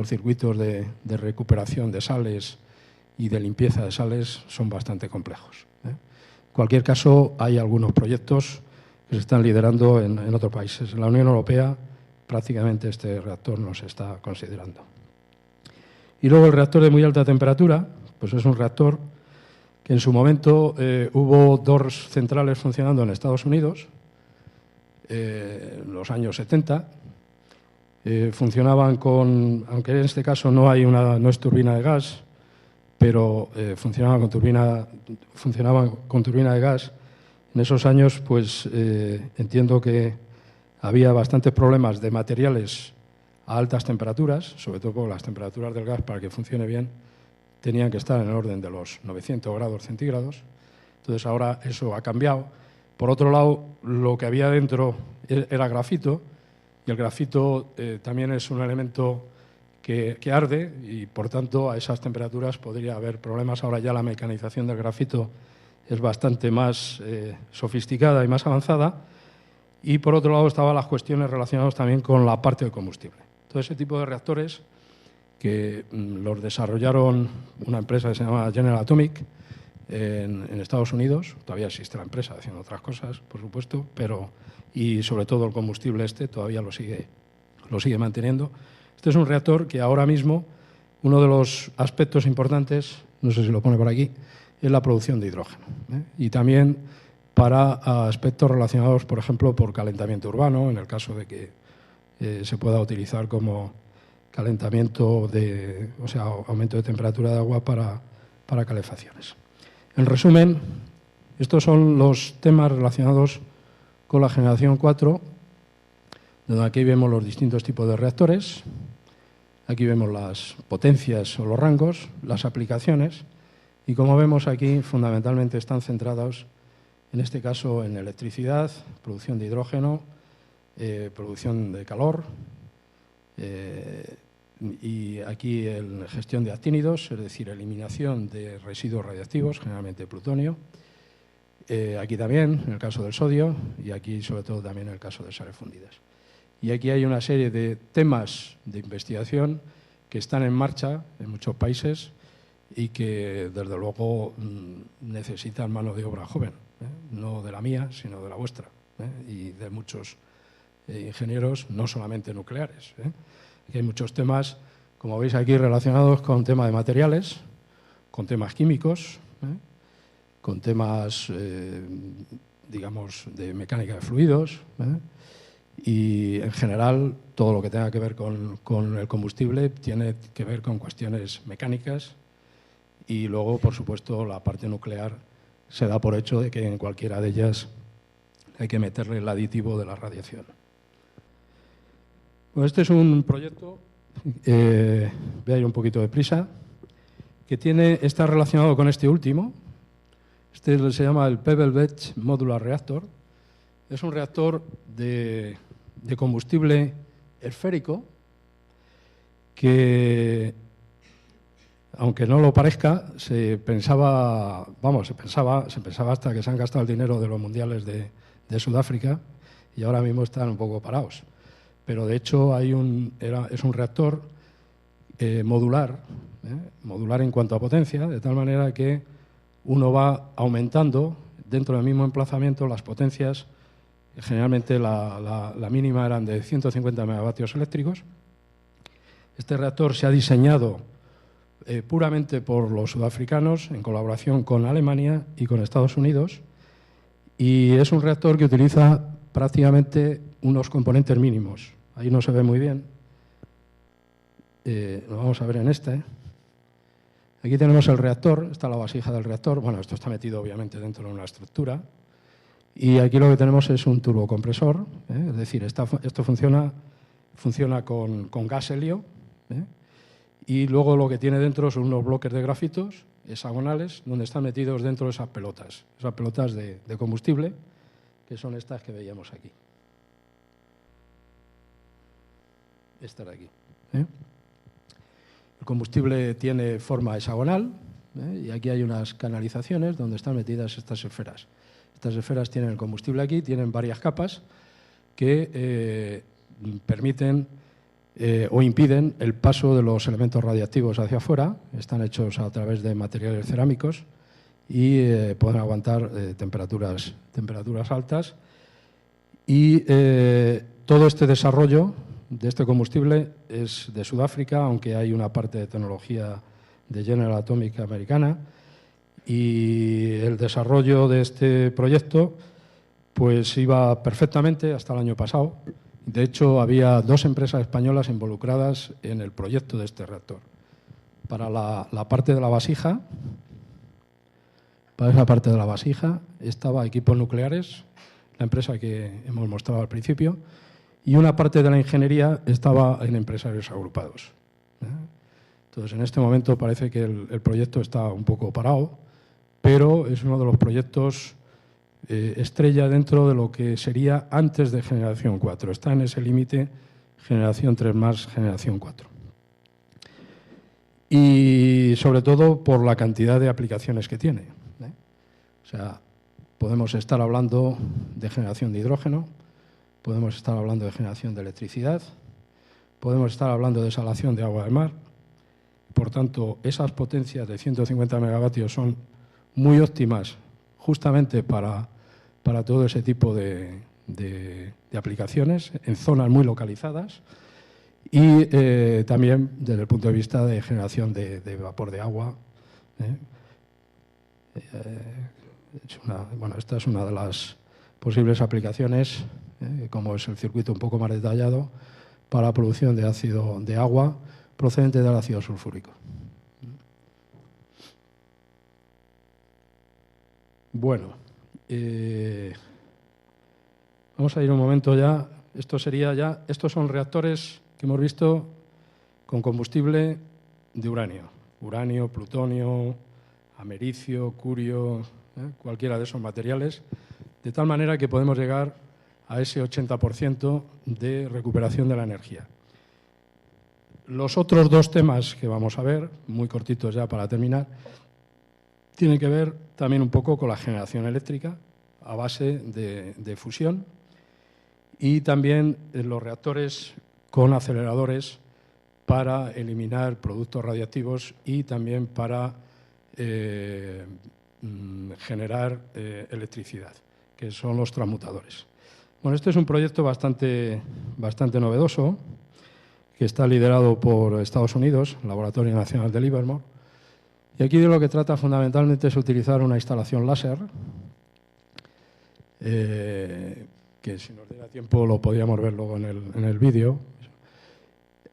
circuitos de recuperación de sales y de limpieza de sales son bastante complejos. En cualquier caso, hay algunos proyectos que se están liderando en otros países. En la Unión Europea prácticamente este reactor no se está considerando. Y luego el reactor de muy alta temperatura, pues es un reactor que en su momento hubo 2 centrales funcionando en Estados Unidos, en los años 70. Funcionaban aunque en este caso no es turbina de gas, pero funcionaban con turbina de gas. En esos años, pues entiendo que había bastantes problemas de materiales a altas temperaturas, sobre todo porque las temperaturas del gas, para que funcione bien, tenían que estar en el orden de los 900 grados centígrados. Entonces, ahora eso ha cambiado. Por otro lado, lo que había dentro era grafito, y el grafito también es un elemento que arde y, por tanto, a esas temperaturas podría haber problemas. Ahora ya la mecanización del grafito es bastante más sofisticada y más avanzada. Y, por otro lado, estaban las cuestiones relacionadas también con la parte del combustible. Todo ese tipo de reactores que los desarrollaron una empresa que se llama General Atomic en Estados Unidos. Todavía existe la empresa haciendo otras cosas, por supuesto, y sobre todo el combustible todavía lo sigue manteniendo. Este es un reactor que ahora mismo, uno de los aspectos importantes, no sé si lo pone por aquí, es la producción de hidrógeno. Y también para aspectos relacionados, por ejemplo, por calentamiento urbano, en el caso de que se pueda utilizar como calentamiento, aumento de temperatura de agua para calefacciones. En resumen, estos son los temas relacionados con la generación 4, donde aquí vemos los distintos tipos de reactores, aquí vemos las potencias o los rangos, las aplicaciones, y como vemos aquí, fundamentalmente están centrados, en este caso, en electricidad, producción de hidrógeno, producción de calor, y aquí en gestión de actínidos, es decir, eliminación de residuos radiactivos, generalmente plutonio. Aquí también, en el caso del sodio, y aquí sobre todo también en el caso de sales fundidas. Y aquí hay una serie de temas de investigación que están en marcha en muchos países y que, desde luego, necesitan mano de obra joven, no de la mía, sino de la vuestra, y de muchos ingenieros, no solamente nucleares. Aquí hay muchos temas, como veis aquí, relacionados con temas de materiales, con temas químicos, con temas, digamos, de mecánica de fluidos, y, en general, todo lo que tenga que ver con el combustible tiene que ver con cuestiones mecánicas y luego, por supuesto, la parte nuclear se da por hecho de que en cualquiera de ellas hay que meterle el aditivo de la radiación. Bueno, este es un proyecto, voy a ir un poquito de prisa, que está relacionado con este último. Este se llama el Pebble Beach Modular Reactor. Es un reactor de combustible esférico que, aunque no lo parezca, se pensaba hasta que se han gastado el dinero de los mundiales de Sudáfrica y ahora mismo están un poco parados. Pero de hecho es un reactor modular en cuanto a potencia, de tal manera que uno va aumentando dentro del mismo emplazamiento las potencias. Generalmente la mínima eran de 150 megavatios eléctricos. Este reactor se ha diseñado puramente por los sudafricanos en colaboración con Alemania y con Estados Unidos, y es un reactor que utiliza prácticamente unos componentes mínimos. Ahí no se ve muy bien. Lo vamos a ver en este. Aquí tenemos el reactor, está la vasija del reactor. Bueno, esto está metido obviamente dentro de una estructura. Y aquí lo que tenemos es un turbocompresor, es decir, esto funciona con gas helio, y luego lo que tiene dentro son unos bloques de grafitos hexagonales donde están metidos dentro esas pelotas de combustible, que son estas que veíamos aquí. Esta de aquí. El combustible tiene forma hexagonal, y aquí hay unas canalizaciones donde están metidas estas esferas. Estas esferas tienen el combustible aquí, tienen varias capas que permiten o impiden el paso de los elementos radiactivos hacia afuera. Están hechos a través de materiales cerámicos y pueden aguantar temperaturas altas. Y todo este desarrollo de este combustible es de Sudáfrica, aunque hay una parte de tecnología de General Atomic americana. Y el desarrollo de este proyecto pues iba perfectamente hasta el año pasado. De hecho, había 2 empresas españolas involucradas en el proyecto de este reactor. Para la parte de la vasija, estaba Equipos Nucleares, la empresa que hemos mostrado al principio, y una parte de la ingeniería estaba en Empresarios Agrupados. Entonces, en este momento parece que el proyecto está un poco parado, pero es uno de los proyectos estrella dentro de lo que sería antes de generación 4. Está en ese límite generación 3 más, generación 4. Y sobre todo por la cantidad de aplicaciones que tiene. O sea, podemos estar hablando de generación de hidrógeno, podemos estar hablando de generación de electricidad, podemos estar hablando de desalación de agua del mar, por tanto, esas potencias de 150 megavatios son muy óptimas justamente para todo ese tipo de aplicaciones en zonas muy localizadas y también desde el punto de vista de generación de vapor de agua. Esta es una de las posibles aplicaciones, como es el circuito un poco más detallado, para la producción de ácido de agua procedente del ácido sulfúrico. Bueno, vamos a ir un momento ya. Estos son reactores que hemos visto con combustible de uranio. Uranio, plutonio, americio, curio, cualquiera de esos materiales, de tal manera que podemos llegar a ese 80% de recuperación de la energía. Los otros dos temas que vamos a ver, muy cortitos ya para terminar, tienen que ver también un poco con la generación eléctrica a base de fusión y también los reactores con aceleradores para eliminar productos radiactivos y también para generar electricidad, que son los transmutadores. Bueno, este es un proyecto bastante novedoso que está liderado por Estados Unidos, el Laboratorio Nacional de Livermore. Y aquí de lo que trata fundamentalmente es utilizar una instalación láser, que si nos diera tiempo lo podríamos ver luego en el vídeo.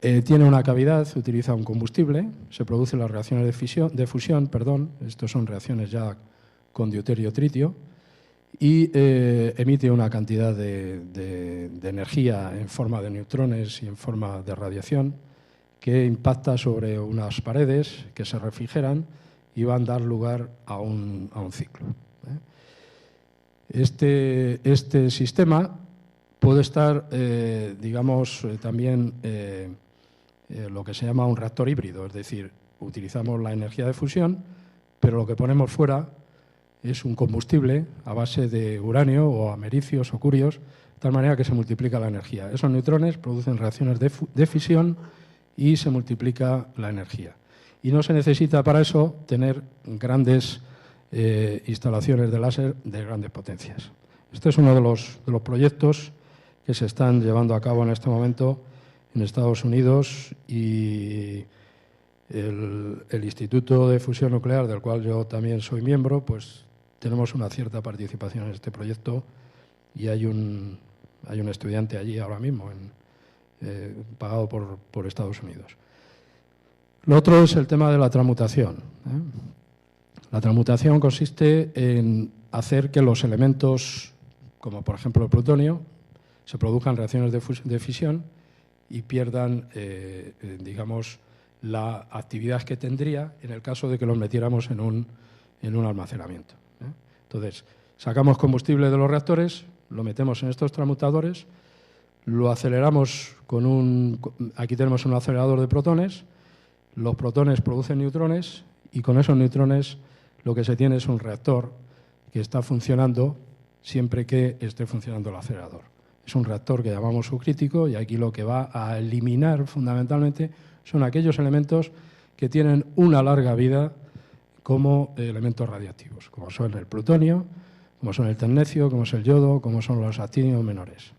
Tiene una cavidad, utiliza un combustible, se producen las reacciones de fusión, estos son reacciones ya con deuterio-tritio, y emite una cantidad de energía en forma de neutrones y en forma de radiación que impacta sobre unas paredes que se refrigeran y van a dar lugar a un ciclo. Este sistema puede estar, también lo que se llama un reactor híbrido, es decir, utilizamos la energía de fusión, pero lo que ponemos fuera es un combustible a base de uranio o americios o curios, de tal manera que se multiplica la energía. Esos neutrones producen reacciones de fisión y se multiplica la energía. Y no se necesita para eso tener grandes instalaciones de láser de grandes potencias. Este es uno de los proyectos que se están llevando a cabo en este momento en Estados Unidos y el Instituto de Fusión Nuclear, del cual yo también soy miembro, pues tenemos una cierta participación en este proyecto y hay un estudiante allí ahora mismo, pagado por Estados Unidos. Lo otro es el tema de la transmutación. La transmutación consiste en hacer que los elementos, como por ejemplo el plutonio, se produzcan reacciones de fisión y pierdan, la actividad que tendría en el caso de que los metiéramos en un almacenamiento. Entonces, sacamos combustible de los reactores, lo metemos en estos transmutadores, lo aceleramos aquí tenemos un acelerador de protones, los protones producen neutrones y con esos neutrones lo que se tiene es un reactor que está funcionando siempre que esté funcionando el acelerador. Es un reactor que llamamos subcrítico y aquí lo que va a eliminar fundamentalmente son aquellos elementos que tienen una larga vida como elementos radiactivos, como son el plutonio, como son el tecnecio, como es el yodo, como son los actinios menores.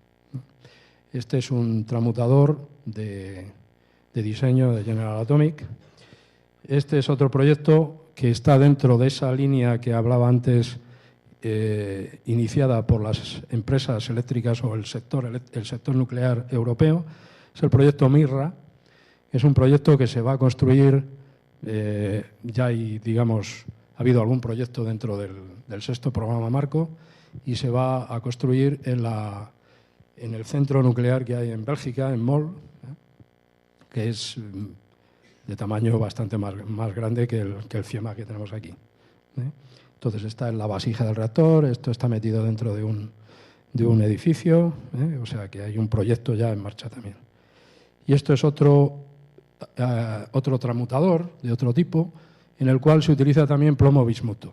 Este es un transmutador de diseño de General Atomic. Este es otro proyecto que está dentro de esa línea que hablaba antes, iniciada por las empresas eléctricas o el sector nuclear europeo. Es el proyecto MIRRA. Es un proyecto que se va a construir, ha habido algún proyecto dentro del sexto programa marco y se va a construir en el centro nuclear que hay en Bélgica, en Mol, que es de tamaño bastante más grande que el FIEMA que tenemos aquí. Entonces está en la vasija del reactor, esto está metido dentro de un edificio, o sea que hay un proyecto ya en marcha también. Y esto es otro transmutador de otro tipo, en el cual se utiliza también plomo-bismuto,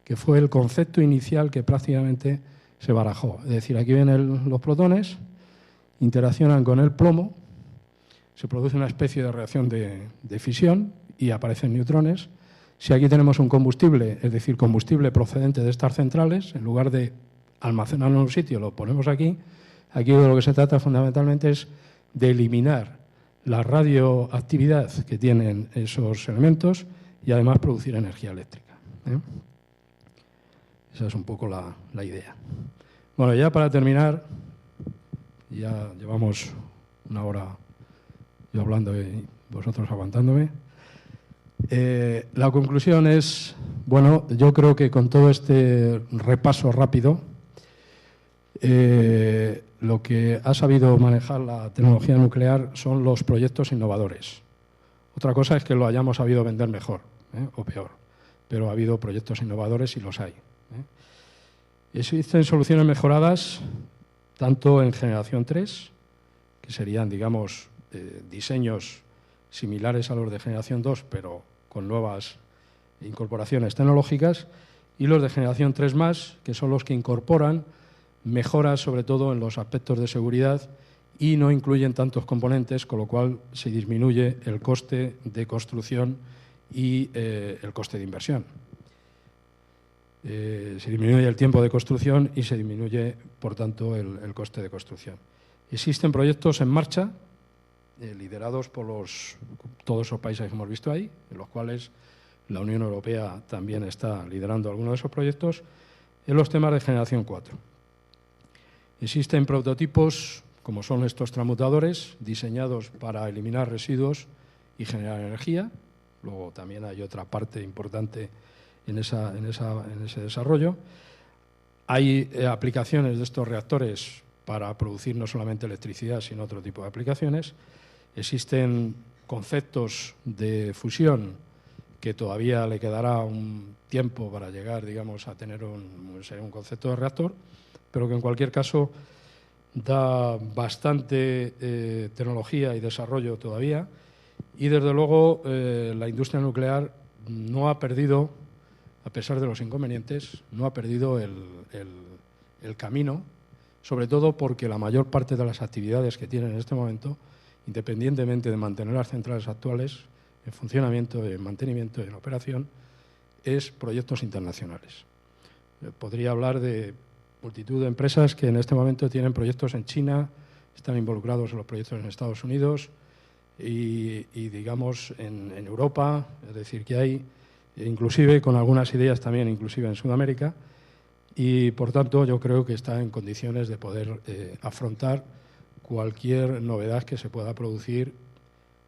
que fue el concepto inicial que prácticamente se barajó. Es decir, aquí vienen los protones, interaccionan con el plomo, se produce una especie de reacción de fisión y aparecen neutrones. Si aquí tenemos un combustible, es decir, combustible procedente de estas centrales, en lugar de almacenarlo en un sitio, lo ponemos aquí. Aquí de lo que se trata fundamentalmente es de eliminar la radioactividad que tienen esos elementos y además producir energía eléctrica. Esa es un poco la idea. Bueno, ya para terminar, ya llevamos una hora yo hablando y vosotros aguantándome. La conclusión es, bueno, yo creo que con todo este repaso rápido, lo que ha sabido manejar la tecnología nuclear son los proyectos innovadores. Otra cosa es que lo hayamos sabido vender mejor o peor, pero ha habido proyectos innovadores y los hay. Existen soluciones mejoradas tanto en generación 3, que serían, digamos, diseños similares a los de generación 2, pero con nuevas incorporaciones tecnológicas, y los de generación 3+, que son los que incorporan mejoras sobre todo en los aspectos de seguridad y no incluyen tantos componentes, con lo cual se disminuye el coste de construcción y el coste de inversión. Se disminuye el tiempo de construcción y se disminuye, por tanto, el coste de construcción. Existen proyectos en marcha, liderados por todos esos países que hemos visto ahí, en los cuales la Unión Europea también está liderando algunos de esos proyectos, en los temas de generación 4. Existen prototipos, como son estos transmutadores, diseñados para eliminar residuos y generar energía. Luego también hay otra parte importante en ese desarrollo. Hay aplicaciones de estos reactores para producir no solamente electricidad, sino otro tipo de aplicaciones. Existen conceptos de fusión que todavía le quedará un tiempo para llegar, digamos, a tener un concepto de reactor, pero que en cualquier caso da bastante tecnología y desarrollo todavía. Y desde luego la industria nuclear no ha perdido, a pesar de los inconvenientes, no ha perdido el camino, sobre todo porque la mayor parte de las actividades que tienen en este momento, independientemente de mantener las centrales actuales en funcionamiento, en mantenimiento y en operación, es proyectos internacionales. Podría hablar de multitud de empresas que en este momento tienen proyectos en China, están involucrados en los proyectos en Estados Unidos y digamos, en Europa, es decir, que hay, inclusive con algunas ideas también, inclusive en Sudamérica, y por tanto yo creo que está en condiciones de poder afrontar cualquier novedad que se pueda producir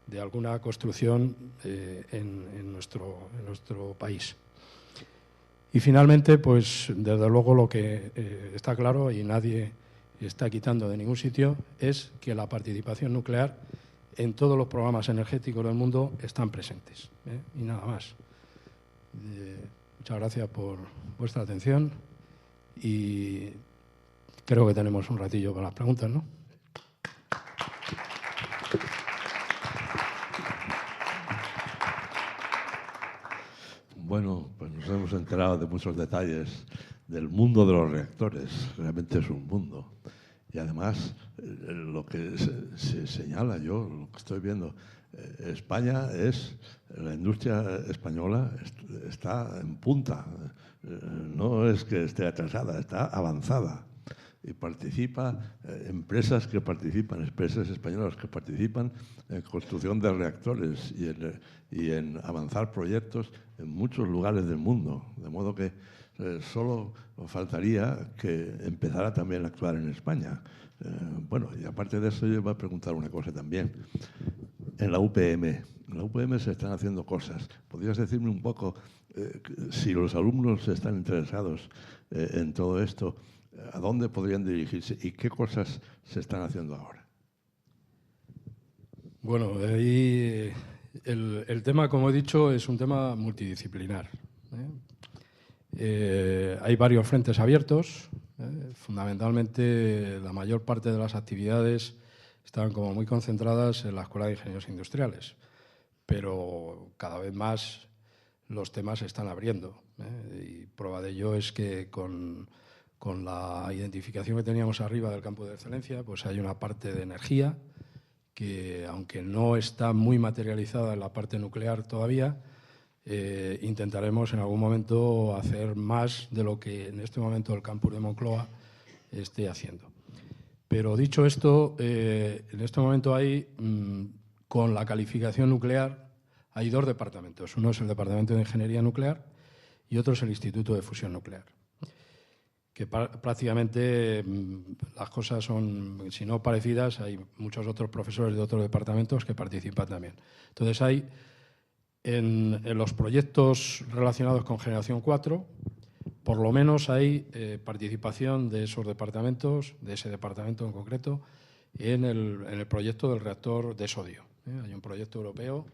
de alguna construcción en nuestro país. Y finalmente, pues desde luego lo que está claro y nadie está quitando de ningún sitio es que la participación nuclear en todos los programas energéticos del mundo están presentes. Y nada más. Muchas gracias por vuestra atención y creo que tenemos un ratillo para las preguntas, ¿no? Bueno, pues nos hemos enterado de muchos detalles del mundo de los reactores. Realmente es un mundo. Y además, lo que se señala, yo lo que estoy viendo, España la industria española está en punta. No es que esté atrasada, está avanzada. Y participa empresas españolas que participan en construcción de reactores y en avanzar proyectos en muchos lugares del mundo. De modo que solo faltaría que empezara también a actuar en España. Bueno, y aparte de eso yo voy a preguntar una cosa también. En la UPM se están haciendo cosas. ¿Podrías decirme un poco si los alumnos están interesados en todo esto? ¿A dónde podrían dirigirse y qué cosas se están haciendo ahora? Bueno, ahí el tema, como he dicho, es un tema multidisciplinar. Hay varios frentes abiertos. Fundamentalmente, la mayor parte de las actividades están como muy concentradas en la Escuela de Ingenieros Industriales, pero cada vez más los temas se están abriendo. Y prueba de ello es que con la identificación que teníamos arriba del campo de excelencia, pues hay una parte de energía que, aunque no está muy materializada en la parte nuclear todavía, intentaremos en algún momento hacer más de lo que en este momento el campus de Moncloa esté haciendo. Pero dicho esto, en este momento hay, con la calificación nuclear, hay dos departamentos. Uno es el Departamento de Ingeniería Nuclear y otro es el Instituto de Fusión Nuclear. Que prácticamente las cosas son, si no parecidas, hay muchos otros profesores de otros departamentos que participan también. Entonces hay, en los proyectos relacionados con Generación 4, por lo menos hay participación de esos departamentos, de ese departamento en concreto, en el proyecto del reactor de sodio. Hay un proyecto europeo,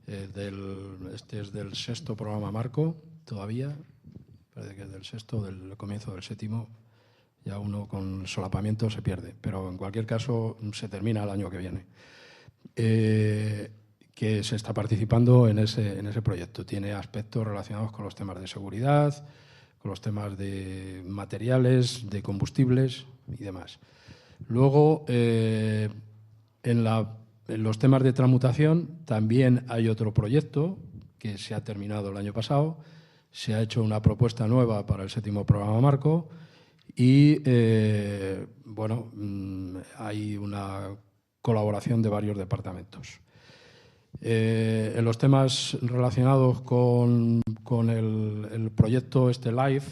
este es del 6º programa marco todavía, parece que es del 6º, del comienzo del 7º, ya uno con solapamiento se pierde, pero en cualquier caso se termina el año que viene. Que se está participando en ese proyecto. Tiene aspectos relacionados con los temas de seguridad, con los temas de materiales, de combustibles y demás. Luego, en los temas de transmutación también hay otro proyecto que se ha terminado el año pasado. Se ha hecho una propuesta nueva para el 7º programa marco y, bueno, hay una colaboración de varios departamentos. En los temas relacionados con el proyecto LIFE,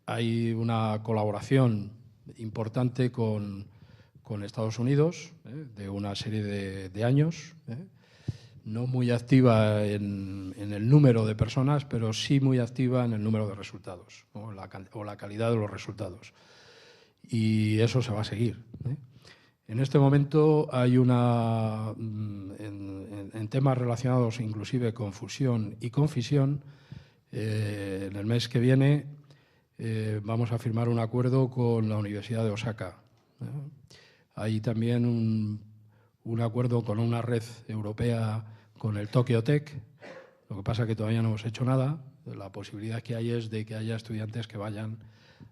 hay una colaboración importante con Estados Unidos, de una serie de años, no muy activa en el número de personas, pero sí muy activa en el número de resultados, o la calidad de los resultados. Y eso se va a seguir. En este momento hay en temas relacionados inclusive con fusión y con fisión, en el mes que viene vamos a firmar un acuerdo con la Universidad de Osaka. Hay también un acuerdo con una red europea, con el Tokyo Tech. Lo que pasa es que todavía no hemos hecho nada. La posibilidad que hay es de que haya estudiantes que vayan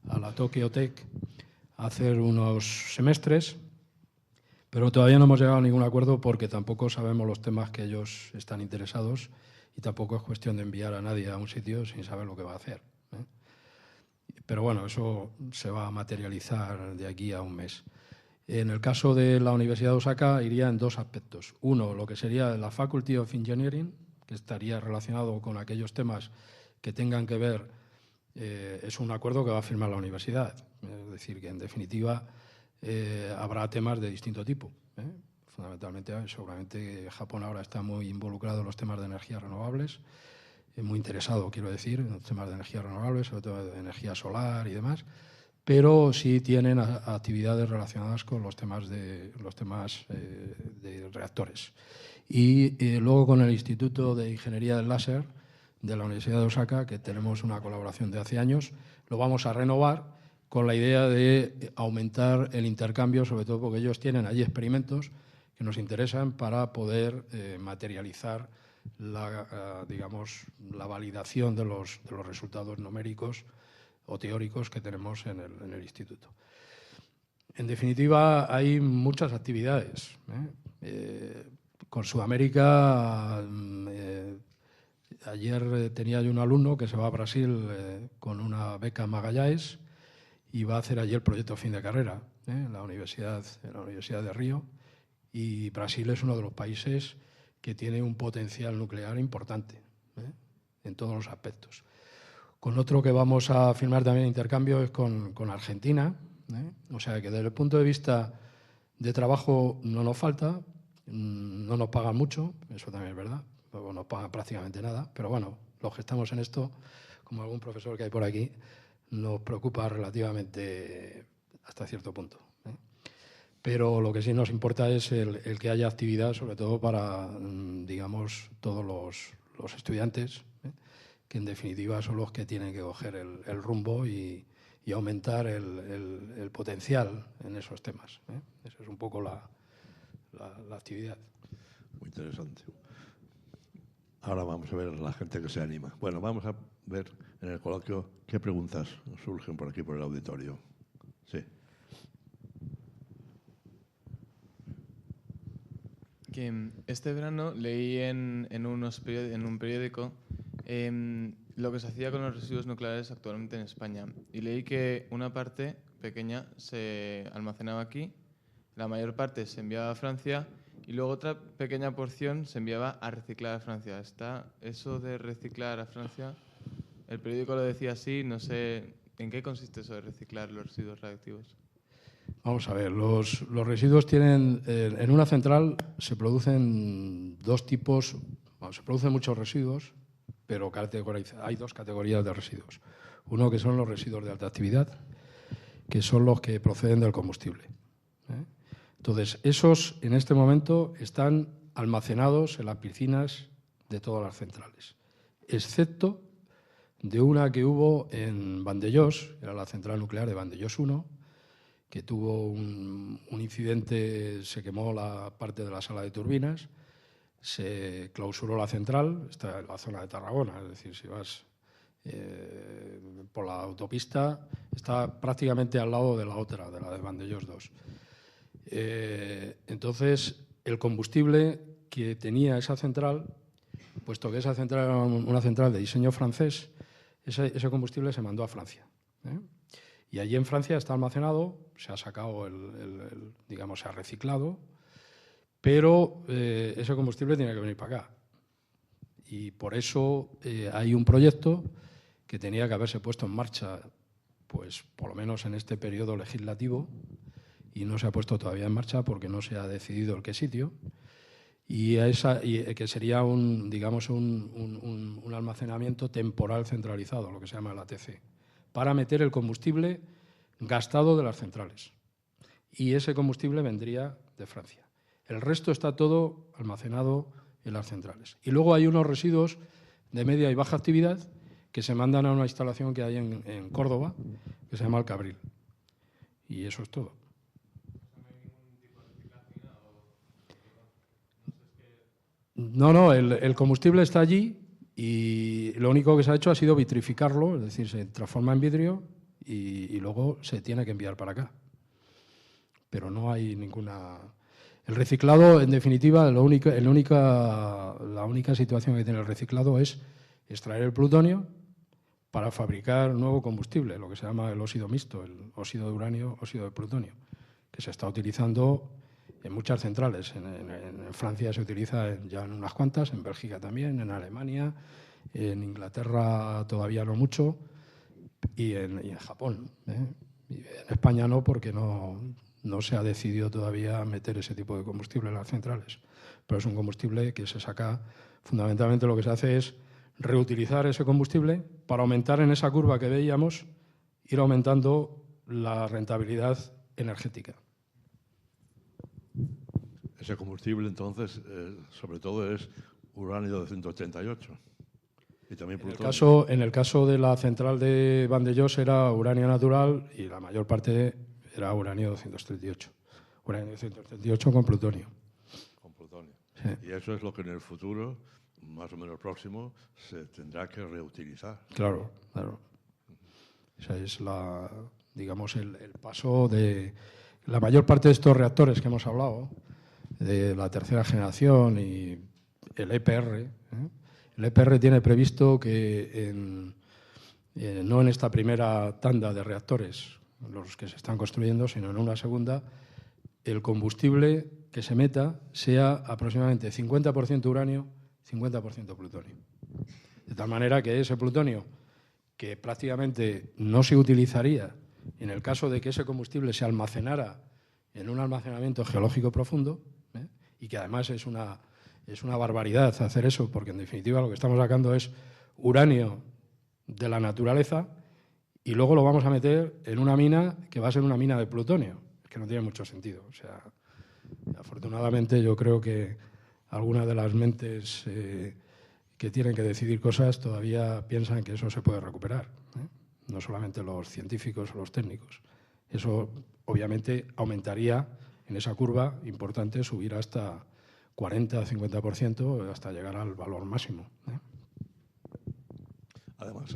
a la Tokyo Tech a hacer unos semestres, pero todavía no hemos llegado a ningún acuerdo porque tampoco sabemos los temas que ellos están interesados y tampoco es cuestión de enviar a nadie a un sitio sin saber lo que va a hacer. Pero bueno, eso se va a materializar de aquí a un mes. En el caso de la Universidad de Osaka iría en dos aspectos. Uno, lo que sería la Faculty of Engineering, que estaría relacionado con aquellos temas que tengan que ver, es un acuerdo que va a firmar la universidad. Es decir, que en definitiva habrá temas de distinto tipo. Fundamentalmente, seguramente Japón ahora está muy involucrado en los temas de energías renovables, muy interesado, quiero decir, en los temas de energías renovables, sobre todo de energía solar y demás, pero sí tienen actividades relacionadas con los temas de reactores. Y luego con el Instituto de Ingeniería del Láser de la Universidad de Osaka, que tenemos una colaboración de hace años, lo vamos a renovar con la idea de aumentar el intercambio, sobre todo porque ellos tienen allí experimentos que nos interesan para poder materializar digamos, la validación de los resultados numéricos o teóricos que tenemos en el instituto. En definitiva, hay muchas actividades. Con Sudamérica, ayer tenía yo un alumno que se va a Brasil con una beca Magalhães y va a hacer allí el proyecto fin de carrera en la Universidad de Río. Y Brasil es uno de los países que tiene un potencial nuclear importante en todos los aspectos. Con otro que vamos a firmar también intercambio es con Argentina. O sea que desde el punto de vista de trabajo no nos falta, no nos pagan mucho, eso también es verdad, no nos pagan prácticamente nada, pero bueno, los que estamos en esto, como algún profesor que hay por aquí, nos preocupa relativamente hasta cierto punto. Pero lo que sí nos importa es el que haya actividad, sobre todo para, digamos, todos los estudiantes, que en definitiva son los que tienen que coger el rumbo y aumentar el potencial en esos temas. Esa es un poco la actividad. Muy interesante. Ahora vamos a ver la gente que se anima. Bueno, vamos a ver en el coloquio qué preguntas surgen por aquí, por el auditorio. Sí. Que este verano leí en un periódico lo que se hacía con los residuos nucleares actualmente en España. Y leí que una parte pequeña se almacenaba aquí, la mayor parte se enviaba a Francia y luego otra pequeña porción se enviaba a reciclar a Francia. ¿Está eso de reciclar a Francia? El periódico lo decía así, no sé en qué consiste eso de reciclar los residuos radiactivos. Vamos a ver, los residuos tienen, en una central se producen dos tipos, bueno, se producen muchos residuos, pero hay dos categorías de residuos. Uno que son los residuos de alta actividad, que son los que proceden del combustible. Entonces, esos en este momento están almacenados en las piscinas de todas las centrales, excepto de una que hubo en Vandellós, era la central nuclear de Vandellós 1, que tuvo un incidente, se quemó la parte de la sala de turbinas, se clausuró la central, está en la zona de Tarragona, es decir, si vas por la autopista, está prácticamente al lado de la otra, de la de Vandellós 2. Entonces, el combustible que tenía esa central, puesto que esa central era una central de diseño francés, ese combustible se mandó a Francia. Y allí en Francia está almacenado, se ha sacado, digamos, se ha reciclado, pero ese combustible tiene que venir para acá. Y por eso hay un proyecto que tenía que haberse puesto en marcha, pues por lo menos en este periodo legislativo, y no se ha puesto todavía en marcha porque no se ha decidido el qué sitio, y que sería digamos, un almacenamiento temporal centralizado, lo que se llama el ATC, para meter el combustible gastado de las centrales. Y ese combustible vendría de Francia. El resto está todo almacenado en las centrales. Y luego hay unos residuos de media y baja actividad que se mandan a una instalación que hay en Córdoba, que se llama El Cabril. Y eso es todo. No, el combustible está allí y lo único que se ha hecho ha sido vitrificarlo, es decir, se transforma en vidrio y luego se tiene que enviar para acá. Pero no hay ninguna... El reciclado, en definitiva, la única situación que tiene el reciclado es extraer el plutonio para fabricar nuevo combustible, lo que se llama el óxido mixto, el óxido de uranio, óxido de plutonio, que se está utilizando en muchas centrales. En Francia se utiliza ya en unas cuantas, en Bélgica también, en Alemania, en Inglaterra todavía no mucho y en Japón. Y en España no, porque no se ha decidido todavía meter ese tipo de combustible en las centrales. Pero es un combustible que se saca, fundamentalmente lo que se hace es reutilizar ese combustible para aumentar en esa curva que veíamos, ir aumentando la rentabilidad energética. Ese combustible, entonces, sobre todo es uranio 238. Y también plutonio. En el caso de la central de Vandellós era uranio natural y la mayor parte era uranio 238. Uranio 238 con plutonio. Con plutonio. Sí. Y eso es lo que en el futuro, más o menos próximo, se tendrá que reutilizar. Claro. Esa es digamos, el paso de... La mayor parte de estos reactores que hemos hablado, de la tercera generación y el EPR. El EPR tiene previsto que no en esta primera tanda de reactores, los que se están construyendo, sino en una segunda, el combustible que se meta sea aproximadamente 50% uranio, 50% plutonio. De tal manera que ese plutonio, que prácticamente no se utilizaría en el caso de que ese combustible se almacenara en un almacenamiento geológico profundo, y que además es una barbaridad hacer eso, porque en definitiva lo que estamos sacando es uranio de la naturaleza y luego lo vamos a meter en una mina que va a ser una mina de plutonio, que no tiene mucho sentido. O sea, afortunadamente yo creo que algunas de las mentes que tienen que decidir cosas todavía piensan que eso se puede recuperar, no solamente los científicos o los técnicos. Eso obviamente aumentaría en esa curva importante, subir hasta 40 o 50%, hasta llegar al valor máximo. Además,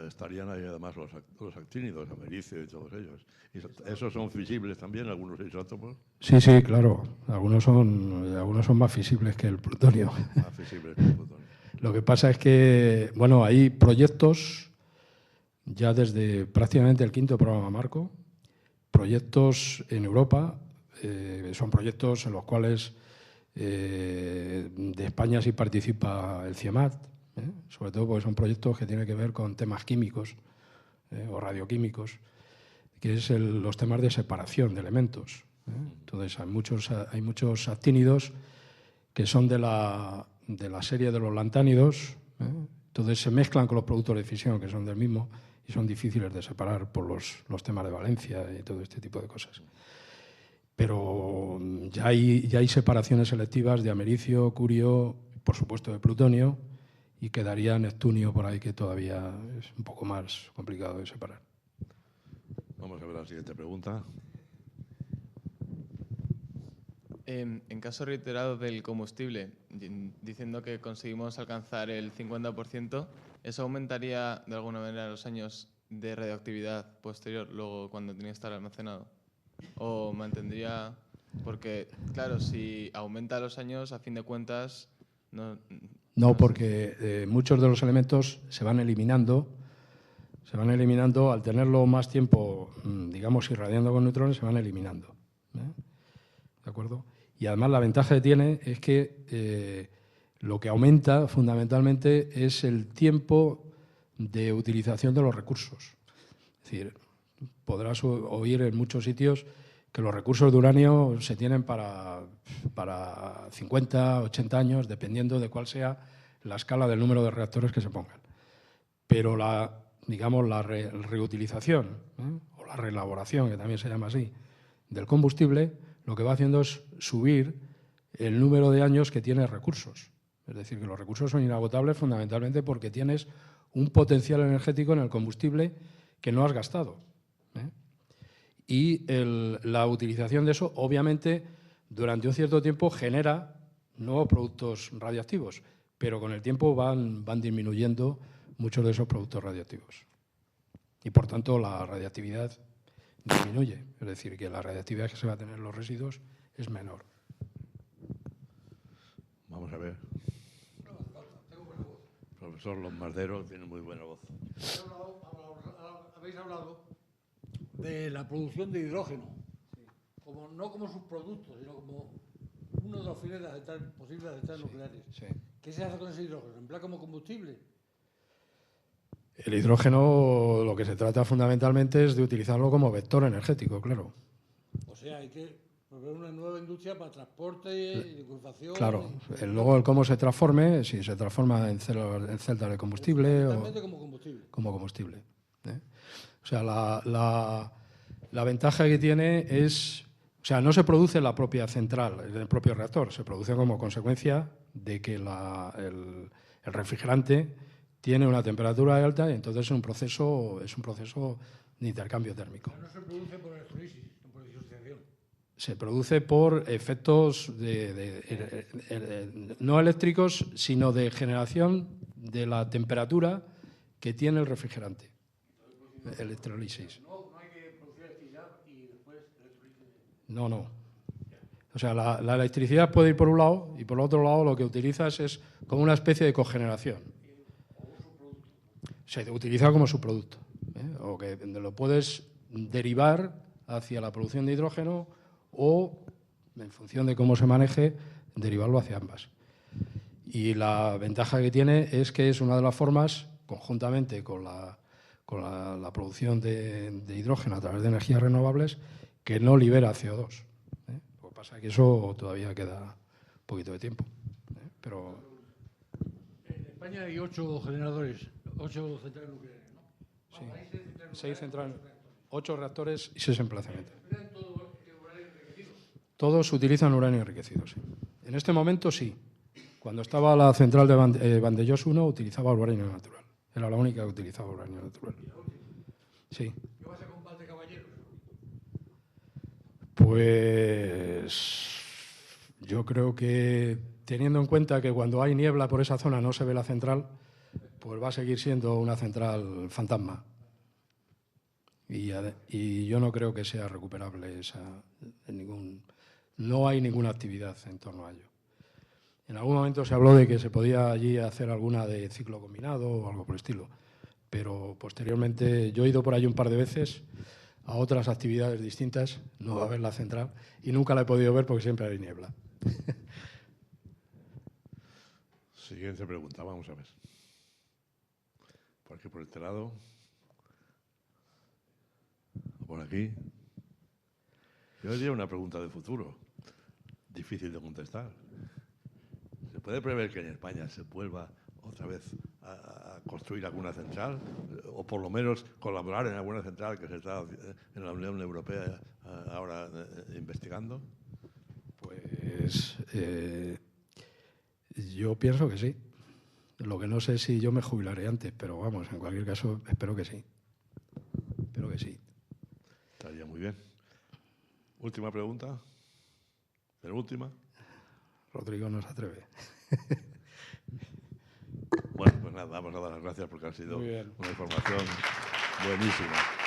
estarían ahí además los actínidos, americio y todos ellos. ¿Y esos son fisibles también, algunos isótopos? Sí, sí, claro. Algunos son más fisibles que el plutonio. Más fisibles que el plutonio. Lo que pasa es que, bueno, hay proyectos ya desde prácticamente el 5.º programa marco, proyectos en Europa, son proyectos en los cuales de España sí participa el CIEMAT, sobre todo porque son proyectos que tienen que ver con temas químicos o radioquímicos, que es los temas de separación de elementos. Entonces hay muchos actínidos que son de la serie de los lantánidos, entonces se mezclan con los productos de fisión que son del mismo y son difíciles de separar por los temas de valencia y todo este tipo de cosas. Pero ya hay separaciones selectivas de americio, curio, por supuesto de plutonio, y quedaría neptunio por ahí, que todavía es un poco más complicado de separar. Vamos a ver la siguiente pregunta. En caso reiterado del combustible, diciendo que conseguimos alcanzar el 50%, ¿eso aumentaría de alguna manera los años de radioactividad posterior, luego cuando tenía que estar almacenado? ¿O mantendría...? Porque, claro, si aumenta los años, a fin de cuentas... No, porque muchos de los elementos se van eliminando al tenerlo más tiempo, digamos, irradiando con neutrones, se van eliminando. ¿De acuerdo? Y además la ventaja que tiene es que lo que aumenta fundamentalmente es el tiempo de utilización de los recursos. Es decir, podrás oír en muchos sitios que los recursos de uranio se tienen para 50, 80 años, dependiendo de cuál sea la escala del número de reactores que se pongan. Pero la reutilización o la reelaboración, que también se llama así, del combustible, lo que va haciendo es subir el número de años que tienes recursos. Es decir, que los recursos son inagotables fundamentalmente porque tienes un potencial energético en el combustible que no has gastado. Y la utilización de eso, obviamente, durante un cierto tiempo genera nuevos productos radiactivos, pero con el tiempo van disminuyendo muchos de esos productos radiactivos. Y, por tanto, la radiactividad disminuye. Es decir, que la radiactividad que se va a tener en los residuos es menor. Vamos a ver. Profesor Lombardero tiene muy buena voz. Habéis hablado de la producción de hidrógeno, no como subproducto, sino como uno de los fines posibles de centrales nucleares. Sí. ¿Qué se hace con ese hidrógeno? ¿En plan como combustible? El hidrógeno, lo que se trata fundamentalmente es de utilizarlo como vector energético, claro. O sea, hay que proveer una nueva industria para transporte y licuefacción. Claro, luego el cómo se transforme, si se transforma en celdas de combustible o como combustible. Como combustible. O sea, la ventaja que tiene es, o sea, no se produce en la propia central, en el propio reactor, se produce como consecuencia de que el refrigerante tiene una temperatura alta y entonces es un proceso de intercambio térmico. Pero no se produce por electrolisis, no por disociación. Se produce por efectos no eléctricos, sino de generación de la temperatura que tiene el refrigerante. Electrolisis. No hay que producir electricidad y después electrolisis. No. O sea, la electricidad puede ir por un lado y por el otro lado lo que utilizas es como una especie de cogeneración. Se utiliza como subproducto, o que lo puedes derivar hacia la producción de hidrógeno o, en función de cómo se maneje, derivarlo hacia ambas. Y la ventaja que tiene es que es una de las formas, conjuntamente con la producción de hidrógeno a través de energías renovables, que no libera CO2. Lo que pasa es que eso todavía queda un poquito de tiempo. Pero En España hay 8 generadores, 8 centrales nucleares, ¿no? sí, 6 centrales, 8 reactores y 6 emplazamientos. Todos utilizan uranio enriquecido, sí. En este momento sí. Cuando estaba la central de Vandellós 1 utilizaba uranio natural. Era la única que utilizaba uranio natural. Sí. ¿Qué vas a combate, caballeros? Pues yo creo que, teniendo en cuenta que cuando hay niebla por esa zona no se ve la central, Pues va a seguir siendo una central fantasma. Y yo no creo que sea recuperable no hay ninguna actividad en torno a ello. En algún momento se habló de que se podía allí hacer alguna de ciclo combinado o algo por el estilo, pero posteriormente yo he ido por allí un par de veces a otras actividades distintas, no a ver la central, y nunca la he podido ver porque siempre hay niebla. Siguiente pregunta, vamos a ver. Por aquí, por este lado. Por aquí. Yo diría una pregunta de futuro, difícil de contestar. ¿Se puede prever que en España se vuelva otra vez a construir alguna central? O por lo menos colaborar en alguna central que se está en la Unión Europea ahora investigando? Pues yo pienso que sí. Lo que no sé es si yo me jubilaré antes, pero vamos, en cualquier caso, espero que sí. Espero que sí. Estaría muy bien. Última pregunta. Penúltima. Rodrigo no se atreve. Bueno, pues nada, vamos a dar las gracias porque ha sido una información buenísima.